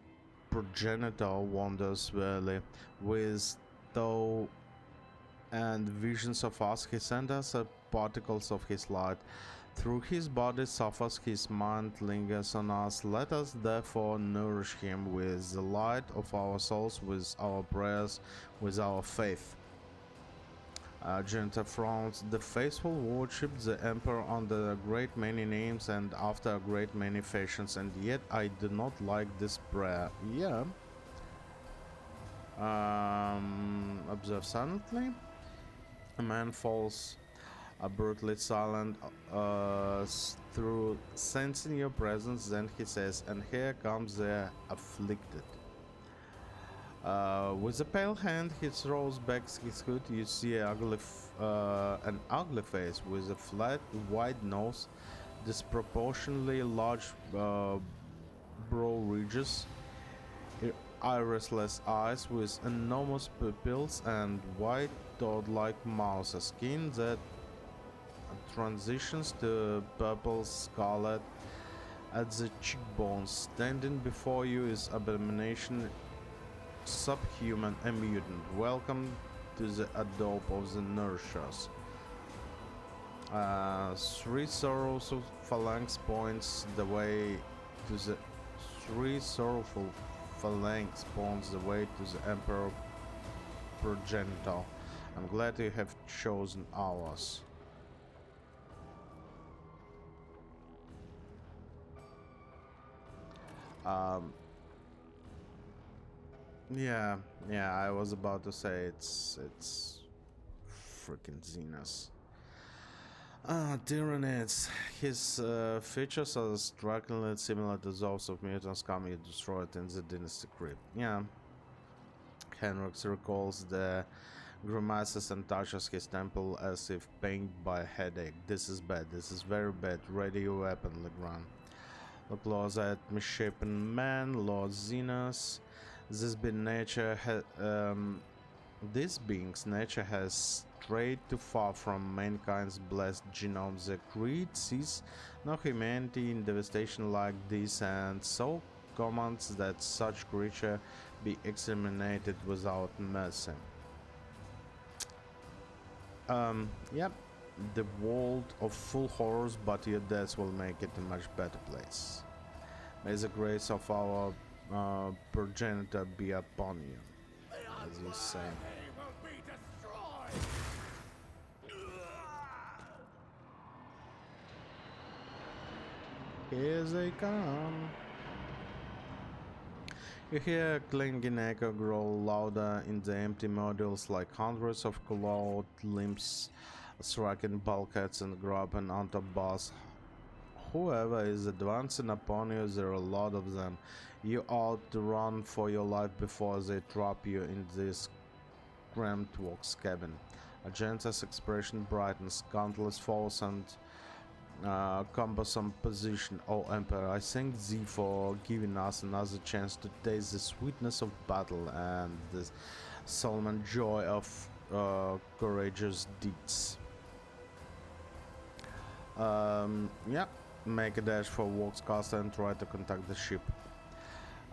Speaker 1: Progenitor wanders wearily with thought and visions of us. He sends us particles of his light. Through his body suffers, his mind lingers on us. Let us therefore nourish him with the light of our souls, with our prayers, with our faith. Genta frowns. The faithful worship the Emperor under a great many names and after a great many fashions, and yet I do not like this prayer. Yeah. Observe silently. A man falls brutally silent through sensing your presence. Then he says, and here comes the afflicted. With a pale hand, he throws back his hood. You see an ugly face with a flat, wide nose, disproportionately large brow ridges, irisless eyes with enormous pupils, and white toad-like mouth, a skin that transitions to purple scarlet at the cheekbones. Standing before you is abomination, subhuman, a mutant. Welcome to the adobe of the Nourishers. 3 sorrowful phalanx points the way to the 3 sorrowful phalanx points the way to the Emperor Progenitor. I'm glad you have chosen ours. Yeah, I was about to say it's freaking Xenos. Tyranids. His features are strikingly similar to those of mutants commonly destroyed in the Dynasty Crypt. Yeah. Henrix recalls the grimaces and touches his temple as if pained by a headache. This is bad. This is very bad. Ready your weapon, Legrand. Look close at misshapen man, Lord Xenos. This being's nature has strayed too far from mankind's blessed genome. The creed sees no humanity in devastation like this, and so commands that such creature be exterminated without mercy. Yep, the world of full horrors, but your death will make it a much better place. May the grace of our progenitor be upon you, as you say. Here they come. You hear a clanging echo grow louder in the empty modules, like hundreds of clawed limbs striking bulkheads and grabbing onto bars. Whoever is advancing upon you, there are a lot of them. You ought to run for your life before they trap you in this cramped works cabin. Agenta's expression brightens. Countless foes and cumbersome position. Oh Emperor, I thank thee for giving us another chance to taste the sweetness of battle and the solemn joy of courageous deeds. Yeah, make a dash for Vox Caster and try to contact the ship.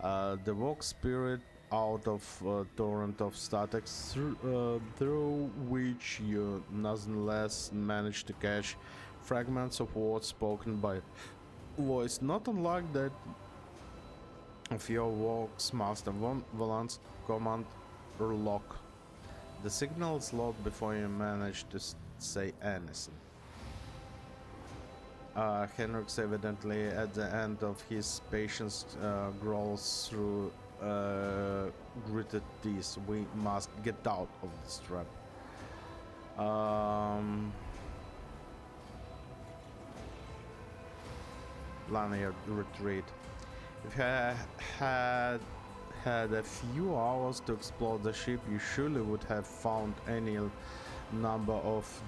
Speaker 1: The Vox spirit out of a torrent of statics through which you nonetheless manage to catch fragments of words spoken by voice, not unlike that of your Vox Master Valance command or lock. The signal is locked before you manage to say anything. Henrix, evidently at the end of his patience, growls through gritted teeth. We must get out of this trap. Lanyard retreat. If you had a few hours to explore the ship, you surely would have found any number of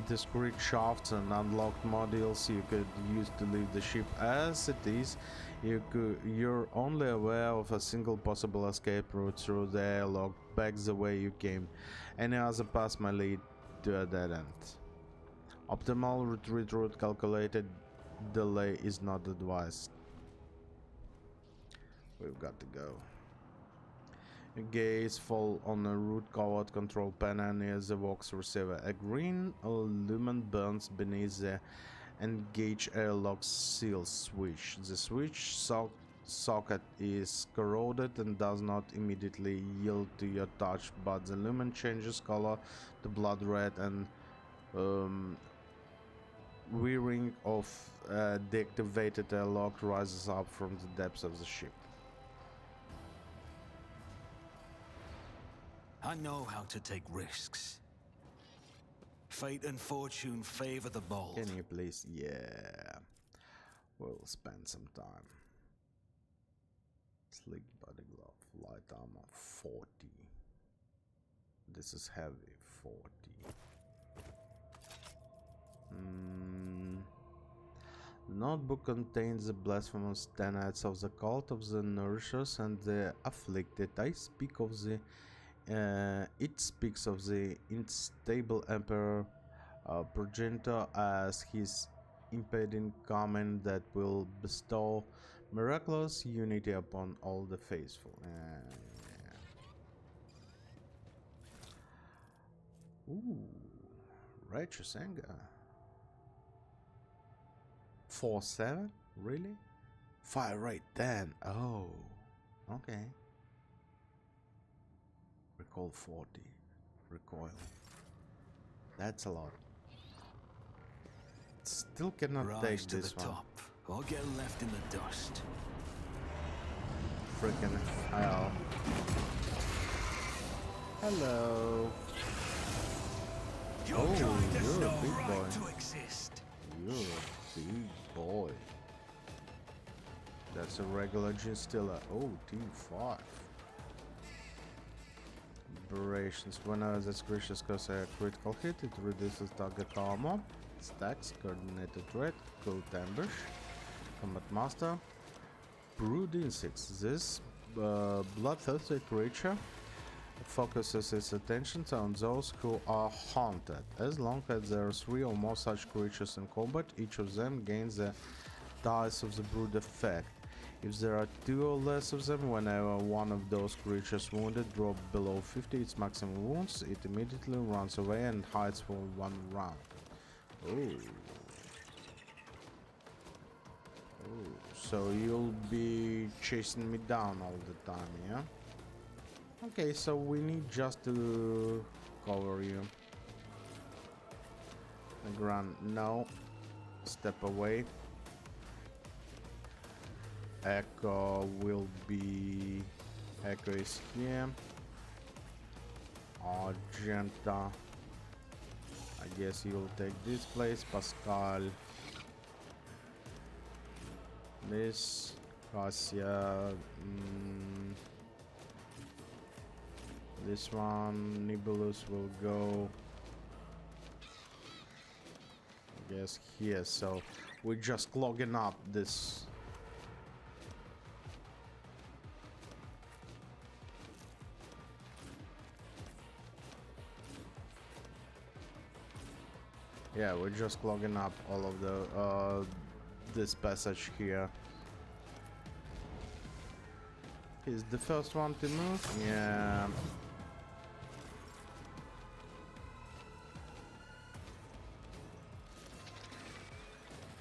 Speaker 1: discrete shafts and unlocked modules you could use to leave the ship. As it is, you're only aware of a single possible escape route through the airlock, back the way you came. Any other path may lead to a dead end. Optimal retreat route calculated. Delay is not advised. We've got to go. Your gaze fall on a root-covered control panel near the Vox receiver. A green lumen burns beneath the engage airlock seal switch. The switch socket is corroded and does not immediately yield to your touch, but the lumen changes color to blood red, and whirring of deactivated airlock rises up from the depths of the ship.
Speaker 2: I know how to take risks. Fate and fortune favor the bold.
Speaker 1: Can you please? Yeah. We'll spend some time. Sleek body glove, light armor 40. This is heavy 40. The notebook contains the blasphemous tenets of the cult of the nourishers and the afflicted. It speaks of the unstable emperor progenitor as his impending coming that will bestow miraculous unity upon all the faithful. Ooh, righteous anger. 4-7? Really? Fire rate 10. Oh, okay. Recoil 40. Recoil. That's a lot. Still cannot
Speaker 2: Rise
Speaker 1: take
Speaker 2: to
Speaker 1: this
Speaker 2: the
Speaker 1: one.
Speaker 2: top, or get left in the dust.
Speaker 1: Freaking hell. Hello.
Speaker 2: Your
Speaker 1: Oh,
Speaker 2: kind has
Speaker 1: you're a
Speaker 2: no
Speaker 1: big
Speaker 2: right
Speaker 1: boy.
Speaker 2: to exist.
Speaker 1: You're a big boy. That's a regular Ginstilla. Oh, T5. Aberrations. Whenever this creature scores a critical hit, it reduces target armor, stacks, coordinated threat, cold ambush, combat master, brood insects. This bloodthirsty creature focuses its attention on those who are haunted. As long as there are 3 or more such creatures in combat, each of them gains the dice of the brood effect. If there are 2 or less of them, whenever one of those creatures wounded drop below 50 its maximum wounds, it immediately runs away and hides for 1 round. Oh. Oh. So you'll be chasing me down all the time, yeah? Okay, so we need just to cover you. Run. No. Step away. Echo will be... Echo is here. Argenta. I guess he will take this place. Pascal. This. Cassia. This one. Nibelus will go. I guess here. So we're just clogging up this. Yeah, we're just clogging up all of the this passage here. He's the first one to move. Yeah.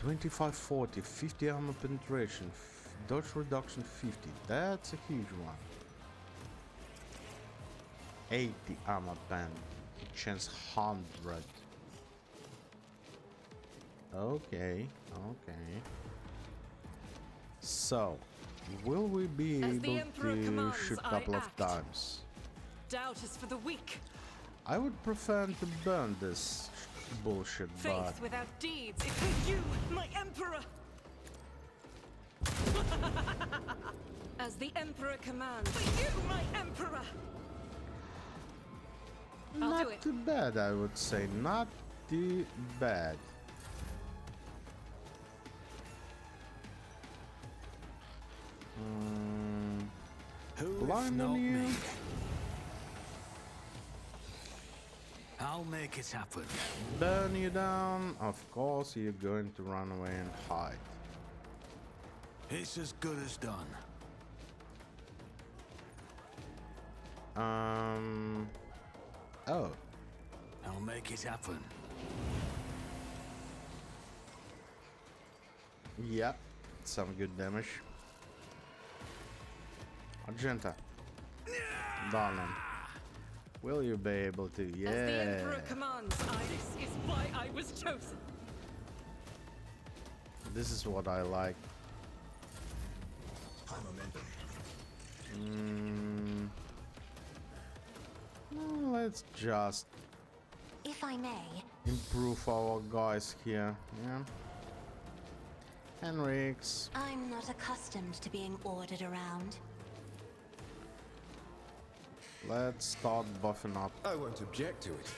Speaker 1: $25.40, 50 armor penetration, dodge reduction 50. That's a huge one. 80 armor pen, chance 100. Okay, okay. So, will we be
Speaker 6: As the
Speaker 1: able
Speaker 6: Emperor
Speaker 1: to
Speaker 6: commands,
Speaker 1: shoot a
Speaker 6: I
Speaker 1: couple of
Speaker 6: act.
Speaker 1: times?
Speaker 6: Doubt is for the weak.
Speaker 1: I would prefer to burn this bullshit, but
Speaker 6: Faith without deeds is for you, my Emperor! As the Emperor commands, for you, my Emperor! I'll do
Speaker 1: not
Speaker 6: it.
Speaker 1: too bad, I would say. Not too bad.
Speaker 2: Who if
Speaker 1: Blind
Speaker 2: not
Speaker 1: on you.
Speaker 2: me? I'll make it happen.
Speaker 1: Burn you down. Of course, you're going to run away and hide.
Speaker 2: It's as good as done.
Speaker 1: Oh.
Speaker 2: I'll make it happen.
Speaker 1: Yep. Some good damage. Argenta. Darling. Will you be able to? Yeah.
Speaker 6: As the Emperor commands, this is why I was chosen.
Speaker 1: This is what I like. Let's just
Speaker 8: If I may,
Speaker 1: improve our guys here. Yeah. Henrix.
Speaker 8: I'm not accustomed to being ordered around.
Speaker 1: Let's start buffing up.
Speaker 4: I won't object to it.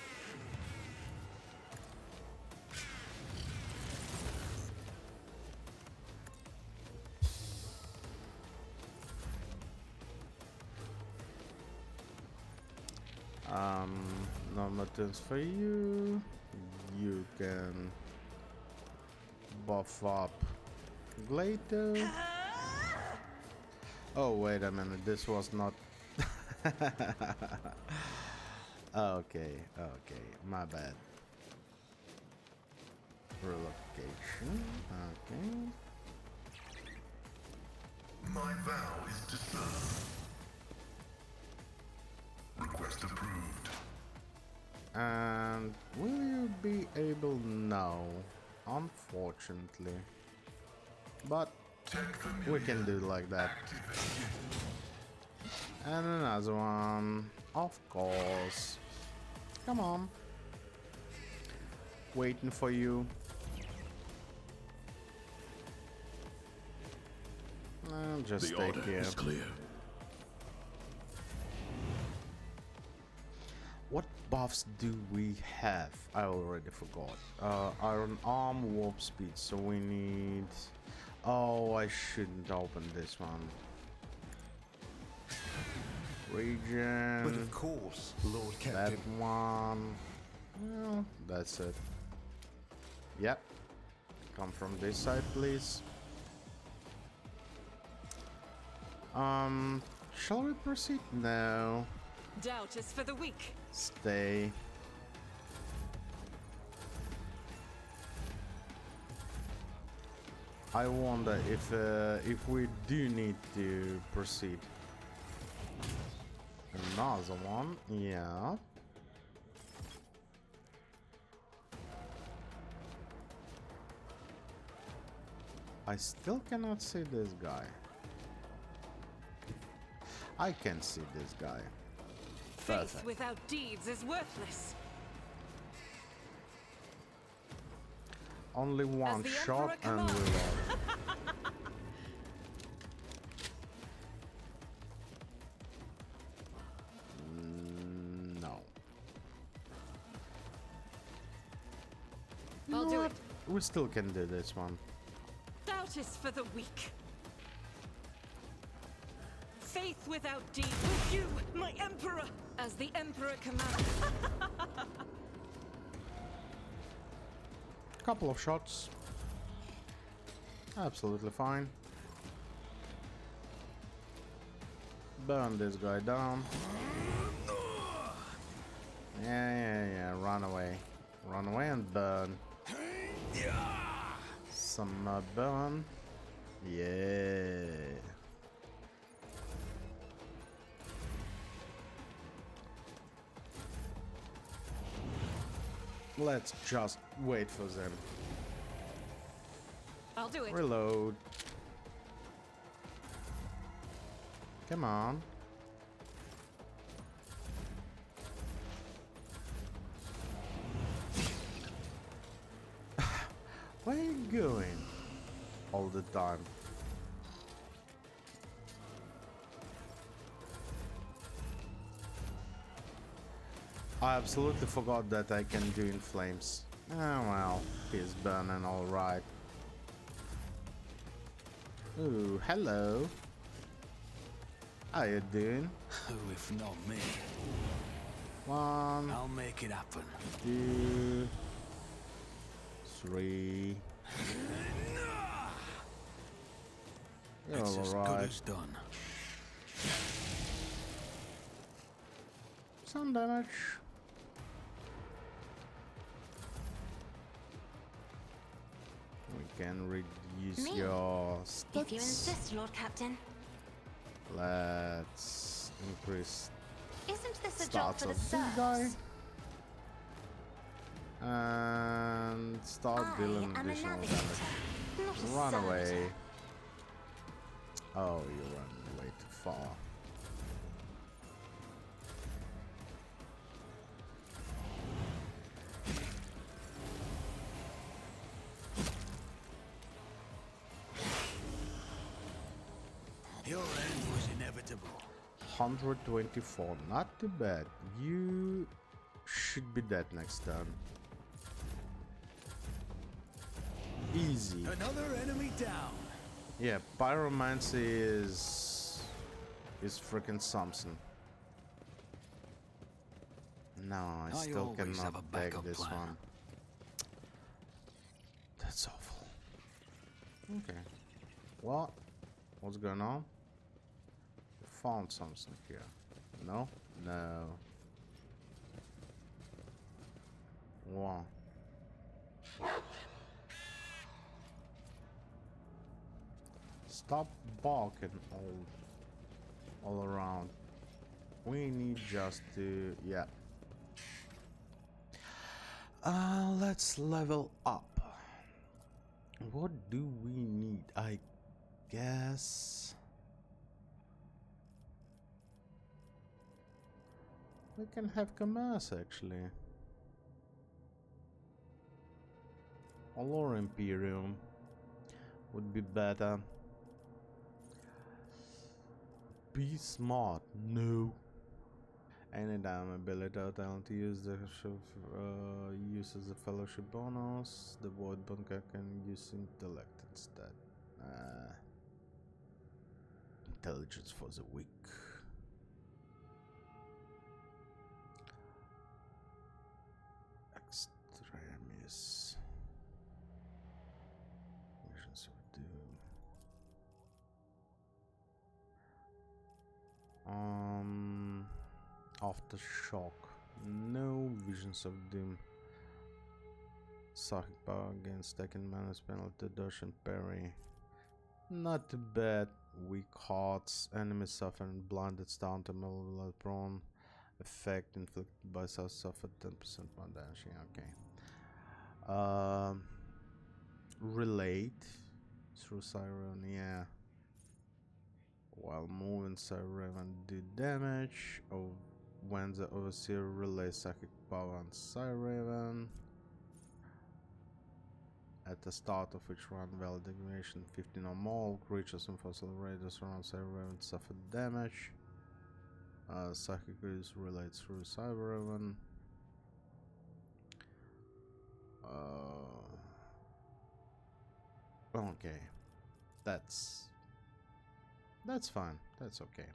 Speaker 1: Normal turns for you. You can buff up Glato. Oh, wait a minute. This was not. Okay, okay. My bad. Relocation. Okay.
Speaker 7: My vow is to serve. Request approved.
Speaker 1: And will you be able? No, unfortunately. But we can do like that. And another one, of course. Come on. waiting for you. I'll just
Speaker 9: The
Speaker 1: stay
Speaker 9: order
Speaker 1: here.
Speaker 9: is clear.
Speaker 1: What buffs do we have? I already forgot. Iron arm, warp speed. So we need. Oh, I shouldn't open this one. Region.
Speaker 2: But of course, Lord
Speaker 1: That
Speaker 2: Captain.
Speaker 1: one. Well, that's it. Yep. Come from this side, please. Shall we proceed? No.
Speaker 6: Doubt is for the weak.
Speaker 1: Stay. I wonder if we do need to proceed. Another one, yeah. I still cannot see this guy. I can see this guy.
Speaker 6: Faith
Speaker 1: Perfect.
Speaker 6: without deeds is worthless.
Speaker 1: Only one
Speaker 6: the
Speaker 1: shot
Speaker 6: Emperor
Speaker 1: and
Speaker 6: commands.
Speaker 1: reload. No.
Speaker 6: I'll do it.
Speaker 1: We still can do this one.
Speaker 6: Doubt is for the weak. Faith without deed with you, my Emperor, as the Emperor commands.
Speaker 1: Couple of shots. Absolutely fine. Burn this guy down. Yeah. Run away. Run away and burn. Some burn. Yeah. Let's just wait for them.
Speaker 6: I'll do it.
Speaker 1: Reload. Come on. Where are you going all the time? I absolutely forgot that I can do in flames. Oh well, he's burning alright. Ooh, hello. How you doing?
Speaker 2: Who if not me?
Speaker 1: One,
Speaker 2: I'll make it happen.
Speaker 1: 2, 3. You're
Speaker 2: It's as good
Speaker 1: alright.
Speaker 2: as done.
Speaker 1: Some damage. We can reduce
Speaker 8: Me?
Speaker 1: your
Speaker 8: If you
Speaker 1: stats.
Speaker 8: insist, Lord Captain.
Speaker 1: Let's increase
Speaker 8: Isn't this a job
Speaker 1: stats
Speaker 8: for the
Speaker 1: of this guy.
Speaker 8: serfs?
Speaker 1: And start
Speaker 8: I
Speaker 1: dealing
Speaker 8: am a
Speaker 1: additional
Speaker 8: navigator,
Speaker 1: damage.
Speaker 8: not a
Speaker 1: Run
Speaker 8: servitor.
Speaker 1: away. Oh, you ran way too far.
Speaker 2: Your end was inevitable.
Speaker 1: 124, not too bad. You should be dead next turn. Easy.
Speaker 2: Another enemy down.
Speaker 1: Yeah, pyromancy is freaking something. No, I still
Speaker 2: always have a
Speaker 1: cannot take
Speaker 2: backup
Speaker 1: this
Speaker 2: plan.
Speaker 1: one. That's awful. Okay. What? What's going on? We found something here. No? No. Wow. Stop barking all around. We need just to, yeah. Let's level up. What do we need? I guess we can have commerce actually. Or Imperium would be better. Be smart. No. Any damn ability or talent to use the uses the fellowship bonus. The void bunker can use intellect instead. Intelligence for the weak. Extremis. Visions of Doom. Aftershock. No Visions of Doom. Psychic power against taking menace penalty, dodge and parry. Not too bad. Weak hearts. Enemies suffer and blinded, stun to mobile prone. Effect inflicted by self suffered 10% more damage. Okay. Relate through Siren, yeah. While moving, Siren do damage. Or when the Overseer relays psychic power on Siren. At the start of each run, valid activation 15 or more, creatures and fossil raiders around Siren suffer damage. Psychic use relates through Siren. Okay. That's fine. That's okay.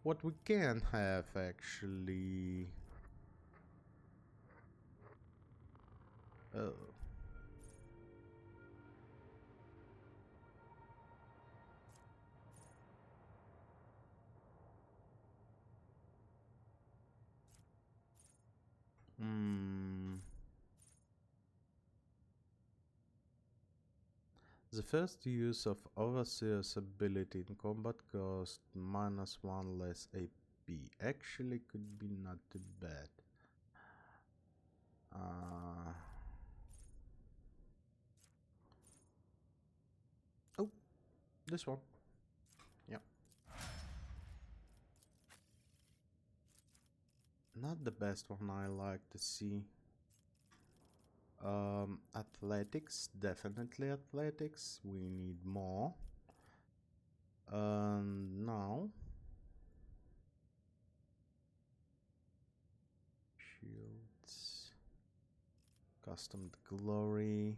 Speaker 1: What we can have actually... Oh. The first use of Overseer's ability in combat cost -1 less AP. Actually could be not too bad. Oh, this one. Yeah. Not the best one I like to see. Athletics, definitely athletics. We need more. Now. Shields. Customed glory.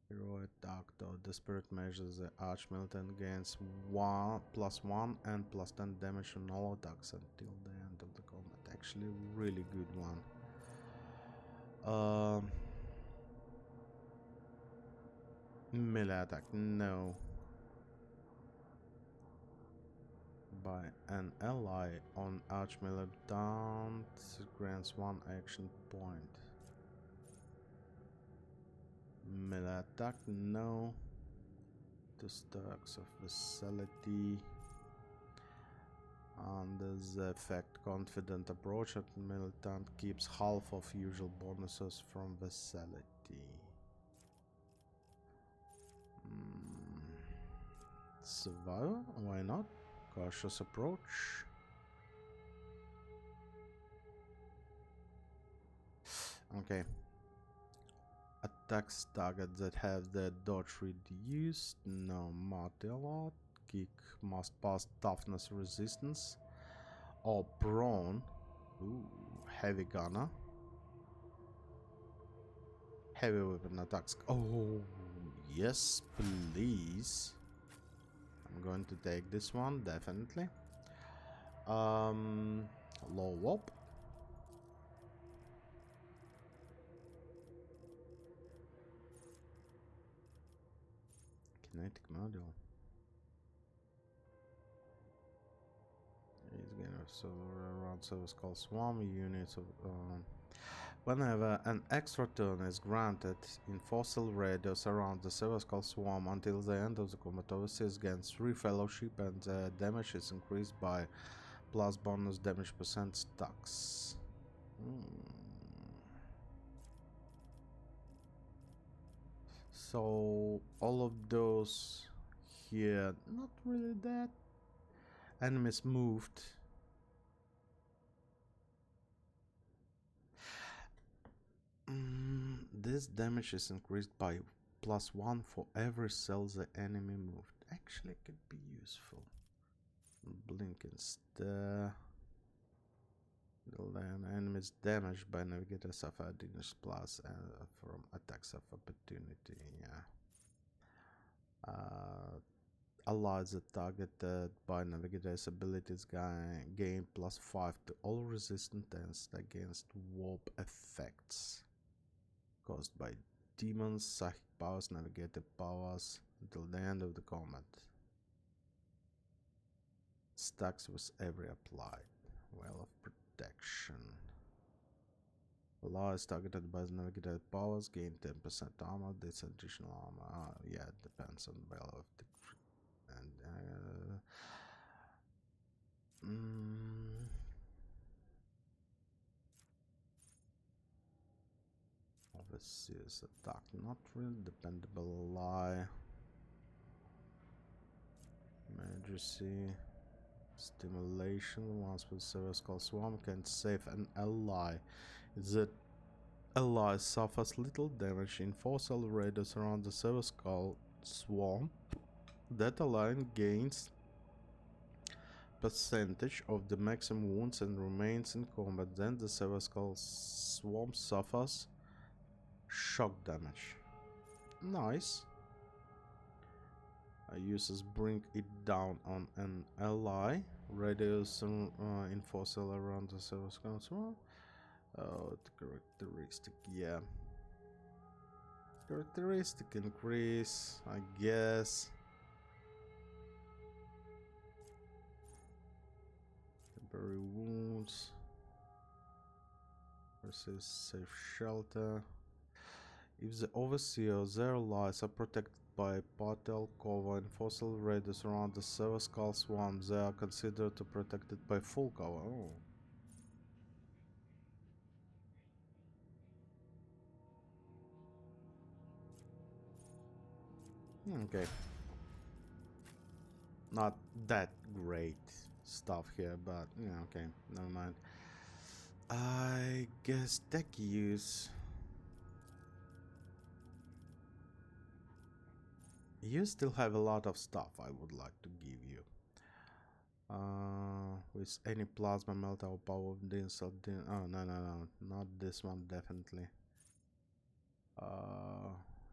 Speaker 1: Heroic Doctor. Desperate measures the Archmilitant gains +1 and +10 damage on all attacks until the end of the combat. Actually, really good one. Melee attack, no. By an ally on Archmilitant grants 1 action point. Melee attack, no. The stacks of Vitality. Under the effect Confident Approach, at Militant keeps half of usual bonuses from Vitality. Survivor? Why not? Cautious Approach. Okay. Attacks targets that have their dodge reduced. No. Martial Art. Kick must pass toughness resistance. Or prone. Ooh. Heavy Gunner. Heavy weapon attacks. Oh, yes, please. I'm going to take this one, definitely. Low Wop. Kinetic module. He's gonna around service called Swarm units of whenever an extra turn is granted in fossil radius around the service called Swarm until the end of the combat, Overseers gains 3 fellowship and damage is increased by plus bonus damage percent stacks. So all of those here, not really that. Enemies moved. This damage is increased by +1 for every cell the enemy moved. Actually, could be useful. Blinking stare. Then enemies damaged by navigator suffer additional plus from attacks of opportunity. Yeah. Allies that targeted by navigator's abilities gain +5 to all resistant tests against warp effects caused by demons, psychic powers, navigator powers until the end of the combat. Stacks with every applied. Well of protection. Allies targeted by the navigator powers gain 10% armor. This additional armor. Yeah, it depends on well of the and overseas attack, not really dependable ally. Majesty. Stimulation. Once with Silver Skull Swarm can save an ally. The ally suffers little damage in 4 cell radius around the Silver Skull Swarm. That ally gains percentage of the maximum wounds and remains in combat. Then the Silver Skull Swarm suffers shock damage. Nice. Users bring it down on an ally. Radius in 4 cell around the Silver Skull Swarm. Oh, the characteristic, yeah. Characteristic increase, I guess. Temporary wounds versus safe shelter. If the overseer or their allies are protected by partial cover and fossil radius around the Silver Skull Swarm, they are considered to protected by full cover. Oh. Okay. Not that great stuff here, but yeah, okay, never mind. I guess tech use. You still have a lot of stuff I would like to give you. With any plasma melt or power of this or oh no, not this one definitely.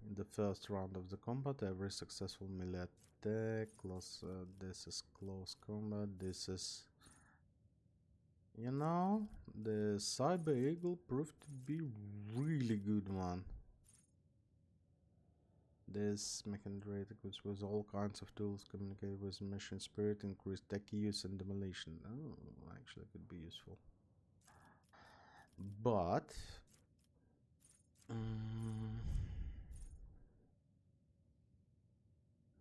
Speaker 1: In the first round of the combat, every successful melee attack, close. This is close combat. This is, you know, the Cyber Eagle proved to be really good one. This mechanic with all kinds of tools, communicate with mission spirit, increase tech use and demolition. Oh, actually could be useful. But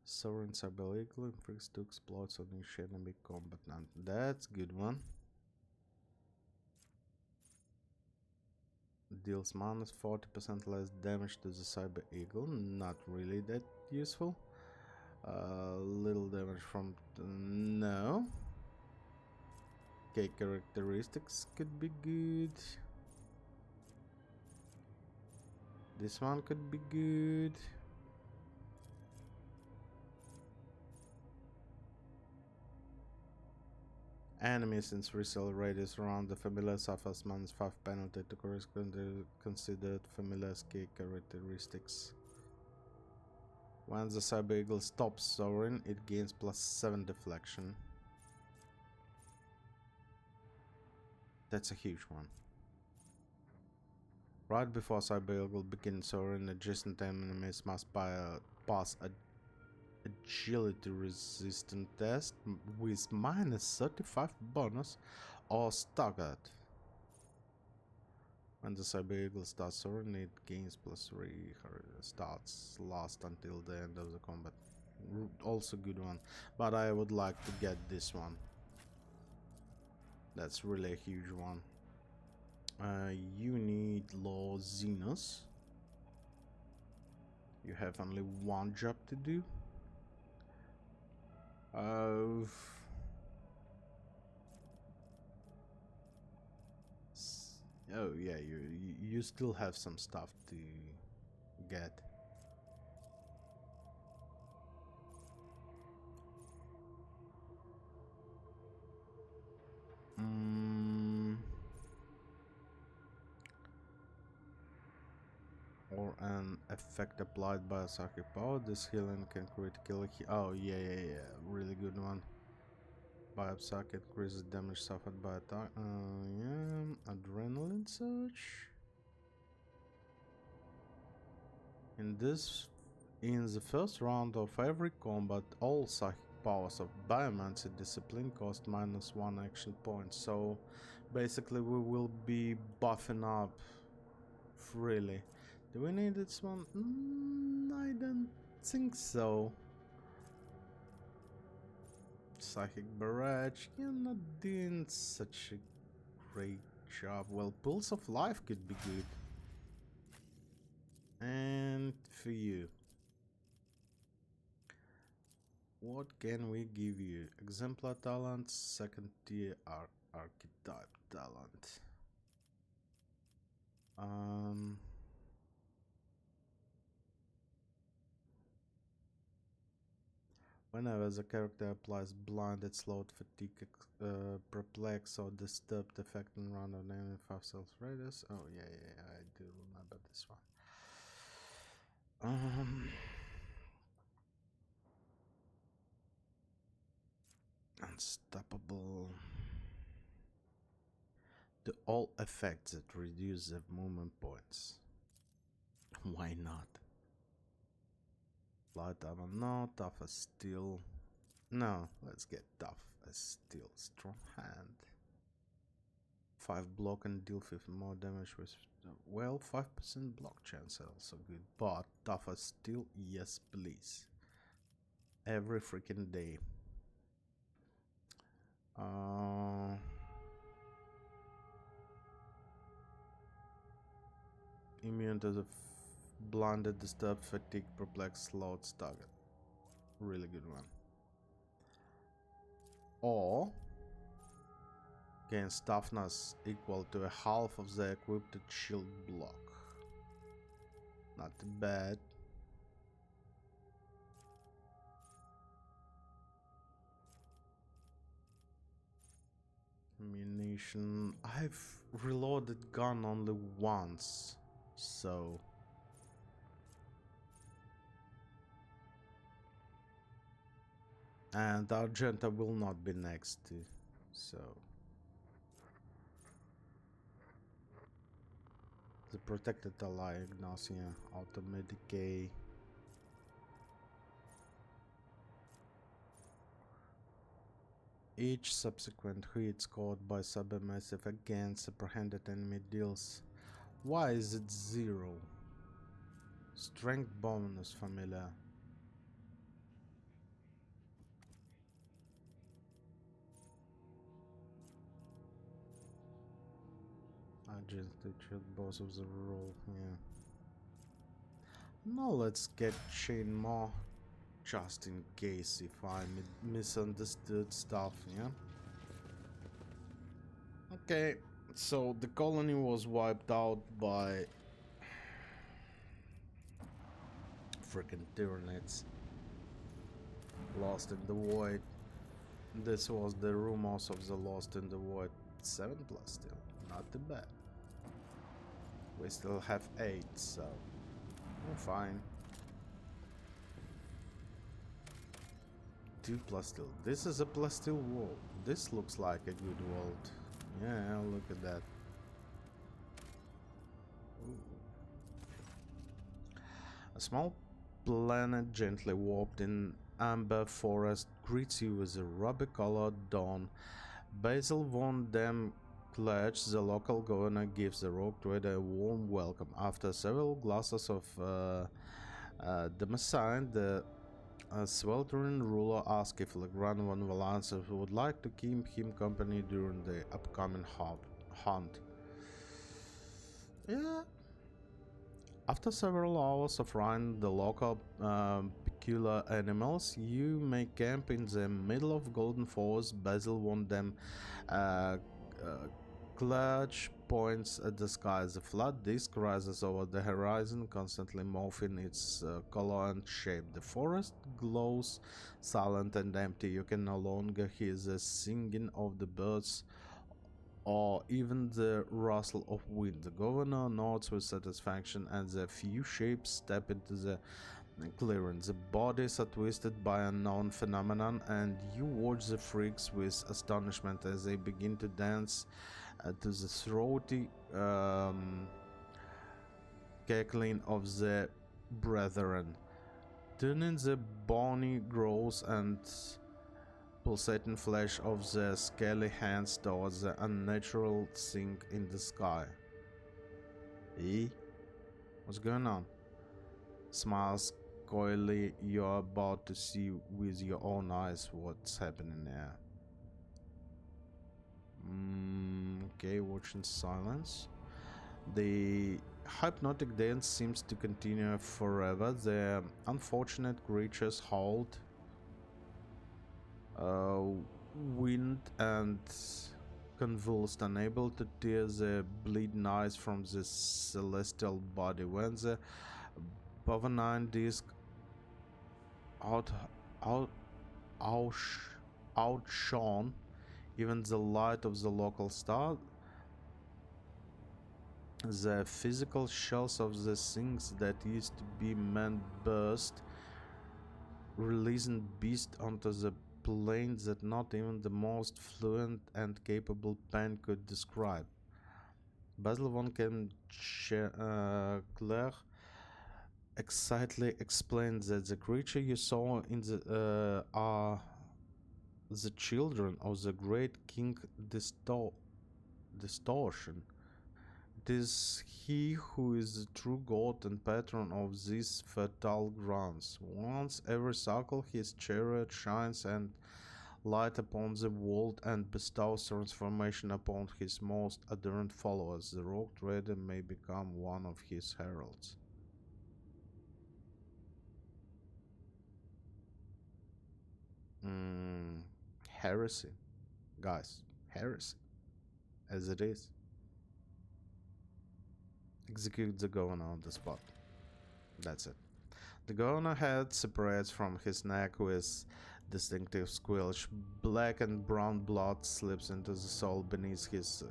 Speaker 1: Sovereign Cyber Eagle inflicts 2 exploits on each enemy combatant. That's good one. Deals minus 40% less damage to the Cyber Eagle. Not really that useful. Little damage from no. Okay, characteristics could be good. This one could be good. Enemies in 3 cell radius around the familiar suffers -5 penalty to correspond to considered familiar K characteristics. Once the Cyber Eagle stops soaring, it gains +7 deflection. That's a huge one. Right before Cyber Eagle begins soaring, adjacent enemies must pass a agility resistant test with -35 bonus or staggered. When the Cyber Eagle starts soaring, it gains +3. Starts last until the end of the combat. Also good one, but I would like to get this one. That's really a huge one. You need Law Xenos. You have only one job to do. Oh yeah, you still have some stuff to get. Or an effect applied by a psychic power. This healing can critically oh yeah, really good one. By a psychic increases damage suffered by attack. Yeah, adrenaline surge. In the first round of every combat, all psychic powers of Biomancy discipline cost -1 action point. So basically we will be buffing up freely. Do we need this one? I don't think so. Psychic Barrage, you're not doing such a great job. Well, Pulse of Life could be good. And for you, what can we give you? Exemplar talent, second tier archetype talent. Whenever the character applies blinded, slowed, fatigue, perplex, or disturbed effect in round of enemy 5 self radius. Oh yeah, I do remember this one. Unstoppable. To all effects that reduce the movement points. Why not? Light armor, no. Tough as steel. No, let's get tough as steel. Strong hand. 5 block and deal 50 more damage with. Well, 5% block chance also good. But tough as steel, yes please. Every freaking day. Immune to the blinded, disturbed, fatigue, perplexed, slowed target. Really good one. Or gains toughness equal to a half of the equipped shield block. Not bad. Ammunition. I've reloaded gun only once, so and Argenta will not be next to, so the protected ally Ignacia, auto-medicate. Each subsequent hit scored by Submassive against apprehended enemy deals. Why is it 0? Strength bonus familiar. I just did both of the roll, yeah. Now let's get Chain more, just in case if I misunderstood stuff, yeah? Okay, so the colony was wiped out by freaking Tyranids. Lost in the Void. This was the rumors of the Lost in the Void 7+ still. Not too bad. We still have 8, so we're fine. 2 plasteel. This is a plasteel world. This looks like a good world. Yeah, look at that. Ooh. A small planet gently warped in amber forest greets you with a ruby-colored dawn. Basil von dem Kletch, the local governor, gives the rogue trader a warm welcome. After several glasses of Damascene, the sweltering ruler asks if Legrand von Valence would like to keep him company during the upcoming hunt. Yeah. After several hours of riding the local peculiar animals, you may camp in the middle of Golden Forest. Basil von dem clutch points at the sky. The flat disk rises over the horizon, constantly morphing its color and shape. The forest glows silent and empty. You can no longer hear the singing of the birds or even the rustle of wind. The governor nods with satisfaction, and the few shapes step into the clearing. The bodies are twisted by a known phenomenon, and you watch the freaks with astonishment as they begin to dance to the throaty cackling of the brethren, turning the bony growth and pulsating flesh of the scaly hands towards the unnatural thing in the sky. What's going on? Smiles coyly. You're about to see with your own eyes what's happening there. Okay, watching silence. The hypnotic dance seems to continue forever. The unfortunate creatures hold, wind and convulsed, unable to tear the bleeding eyes from the celestial body. When the pavonine disc outshone even the light of the local star, the physical shells of the things that used to be men burst, releasing beast onto the plains that not even the most fluent and capable pen could describe. Basil von Clare excitedly explained that the creature you saw in the are the children of the great King Distortion. It is he who is the true god and patron of these fertile grounds. Once every cycle his chariot shines and light upon the world and bestows transformation upon his most adherent followers. The rogue trader may become one of his heralds. Heresy. Guys, heresy. As it is. Execute the governor on the spot. That's it. The governor head separates from his neck with distinctive squelch. Black and brown blood slips into the soul beneath his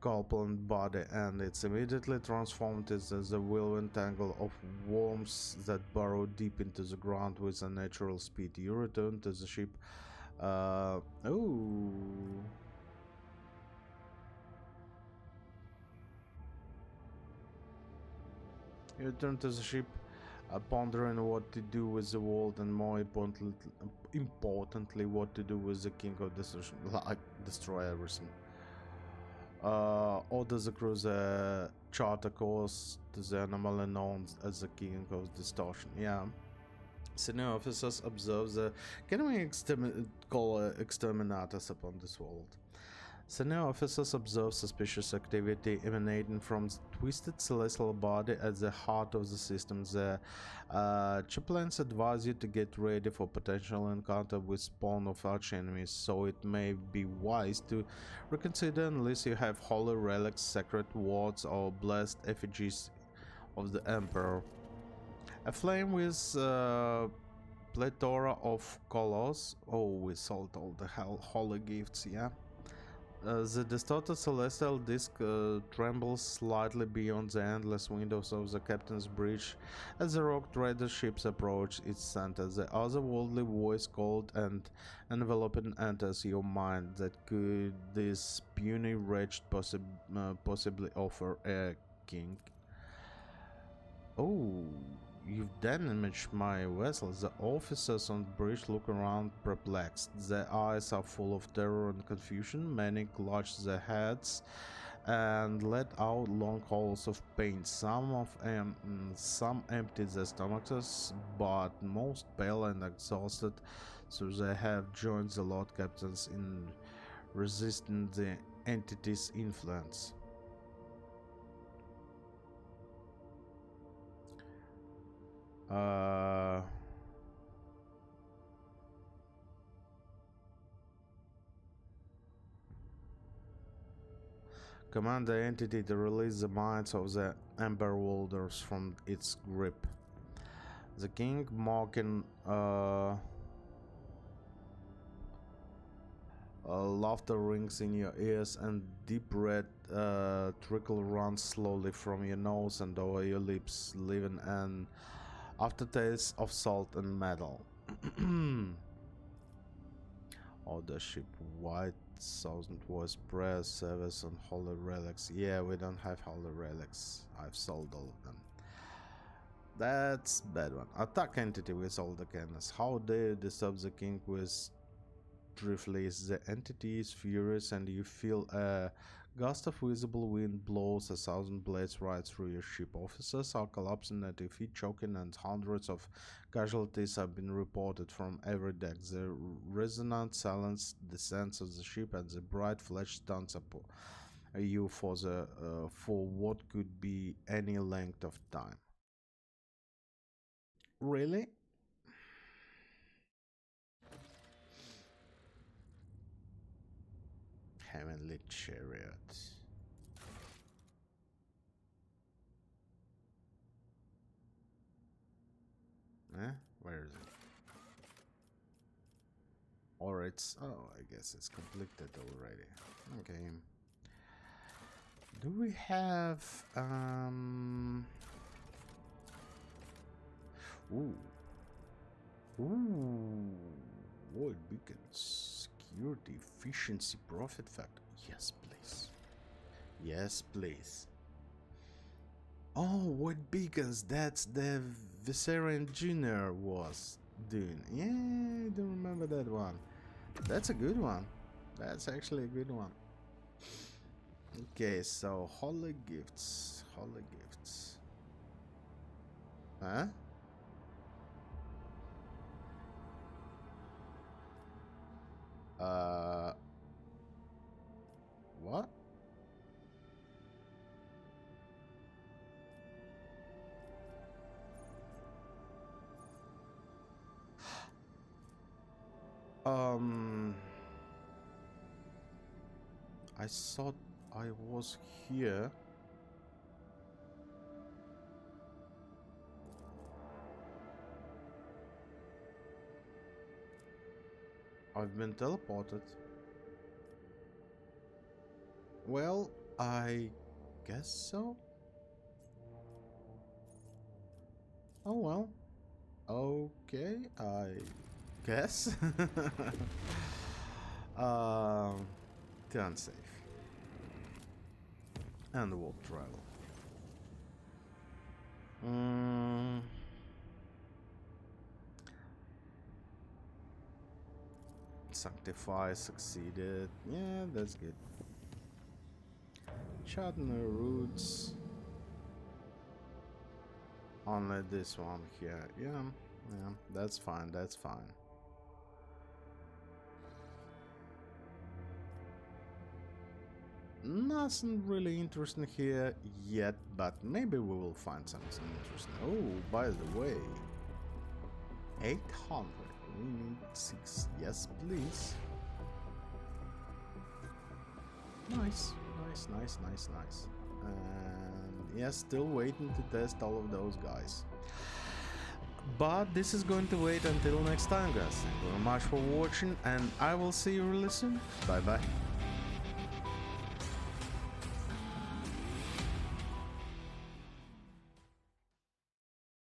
Speaker 1: corpulent body, and it's immediately transformed into the whirlwind tangle of worms that burrow deep into the ground with unnatural speed. You return to the ship. You return to the ship, pondering what to do with the world, and more importantly, what to do with the King of Destruction. Like, destroy everything. Orders the crew chart a course to the anomaly known as the King of Distortion. Yeah. Senior officers observe the... Can we call exterminators upon this world? Senior officers observe suspicious activity emanating from the twisted celestial body at the heart of the system. The chaplains advise you to get ready for potential encounter with spawn of archenemies, so it may be wise to reconsider unless you have holy relics, sacred wards, or blessed effigies of the Emperor. A flame with plethora of colors. Oh, we sold all the holy gifts, yeah. The distorted celestial disk trembles slightly beyond the endless windows of the captain's bridge as the rock trader ships approach its center. The otherworldly voice called and enveloping enters your mind. That could this puny wretch possibly offer a king? Oh, you've damaged my vessel. The officers on the bridge look around perplexed. Their eyes are full of terror and confusion. Many clutch their heads and let out long howls of pain. Some empty their stomachs, but most pale and exhausted, so they have joined the Lord Captains in resisting the entity's influence. Command the entity to release the minds of the Ember Wielders from its grip. The king mocking laughter rings in your ears and deep red trickle runs slowly from your nose and over your lips, leaving an aftertaste of salt and metal. Order ship white, thousand voice prayer service and holy relics. Yeah, we don't have holy relics. I've sold all of them. That's bad one. Attack entity with all the cannons. How dare you disturb the king with Driftless? The entity is furious and you feel a gust of visible wind blows 1,000 blades right through your ship. Officers are collapsing at your feet, choking, and hundreds of casualties have been reported from every deck. The resonant silence descends on the ship and the bright flash stuns upon you for what could be any length of time. Really? Heavenly Chariot. Where is it? Or it's... oh, I guess it's completed already. Okay. Do we have... Ooh. Ooh. Void beacons. Security, efficiency, profit factor. Yes, please. Yes, please. Oh, void beacons. That's the Viserion Junior was doing. Yeah, I do remember that one. That's a good one. That's actually a good one. Okay, so holy gifts. Holy gifts. Huh? What? I thought I was here. I've been teleported. Well, I guess so. Oh well. Okay, I guess. Turn safe. And warp travel. Sanctify succeeded. Yeah, that's good. Chardonnay roots. Only this one here. Yeah, that's fine, that's fine. Nothing really interesting here yet, but maybe we will find something interesting. Oh, by the way, 800. We need 6. Yes, please. Nice. And yeah, still waiting to test all of those guys. But this is going to wait until next time, guys. Thank you very much for watching, and I will see you really soon. Bye bye.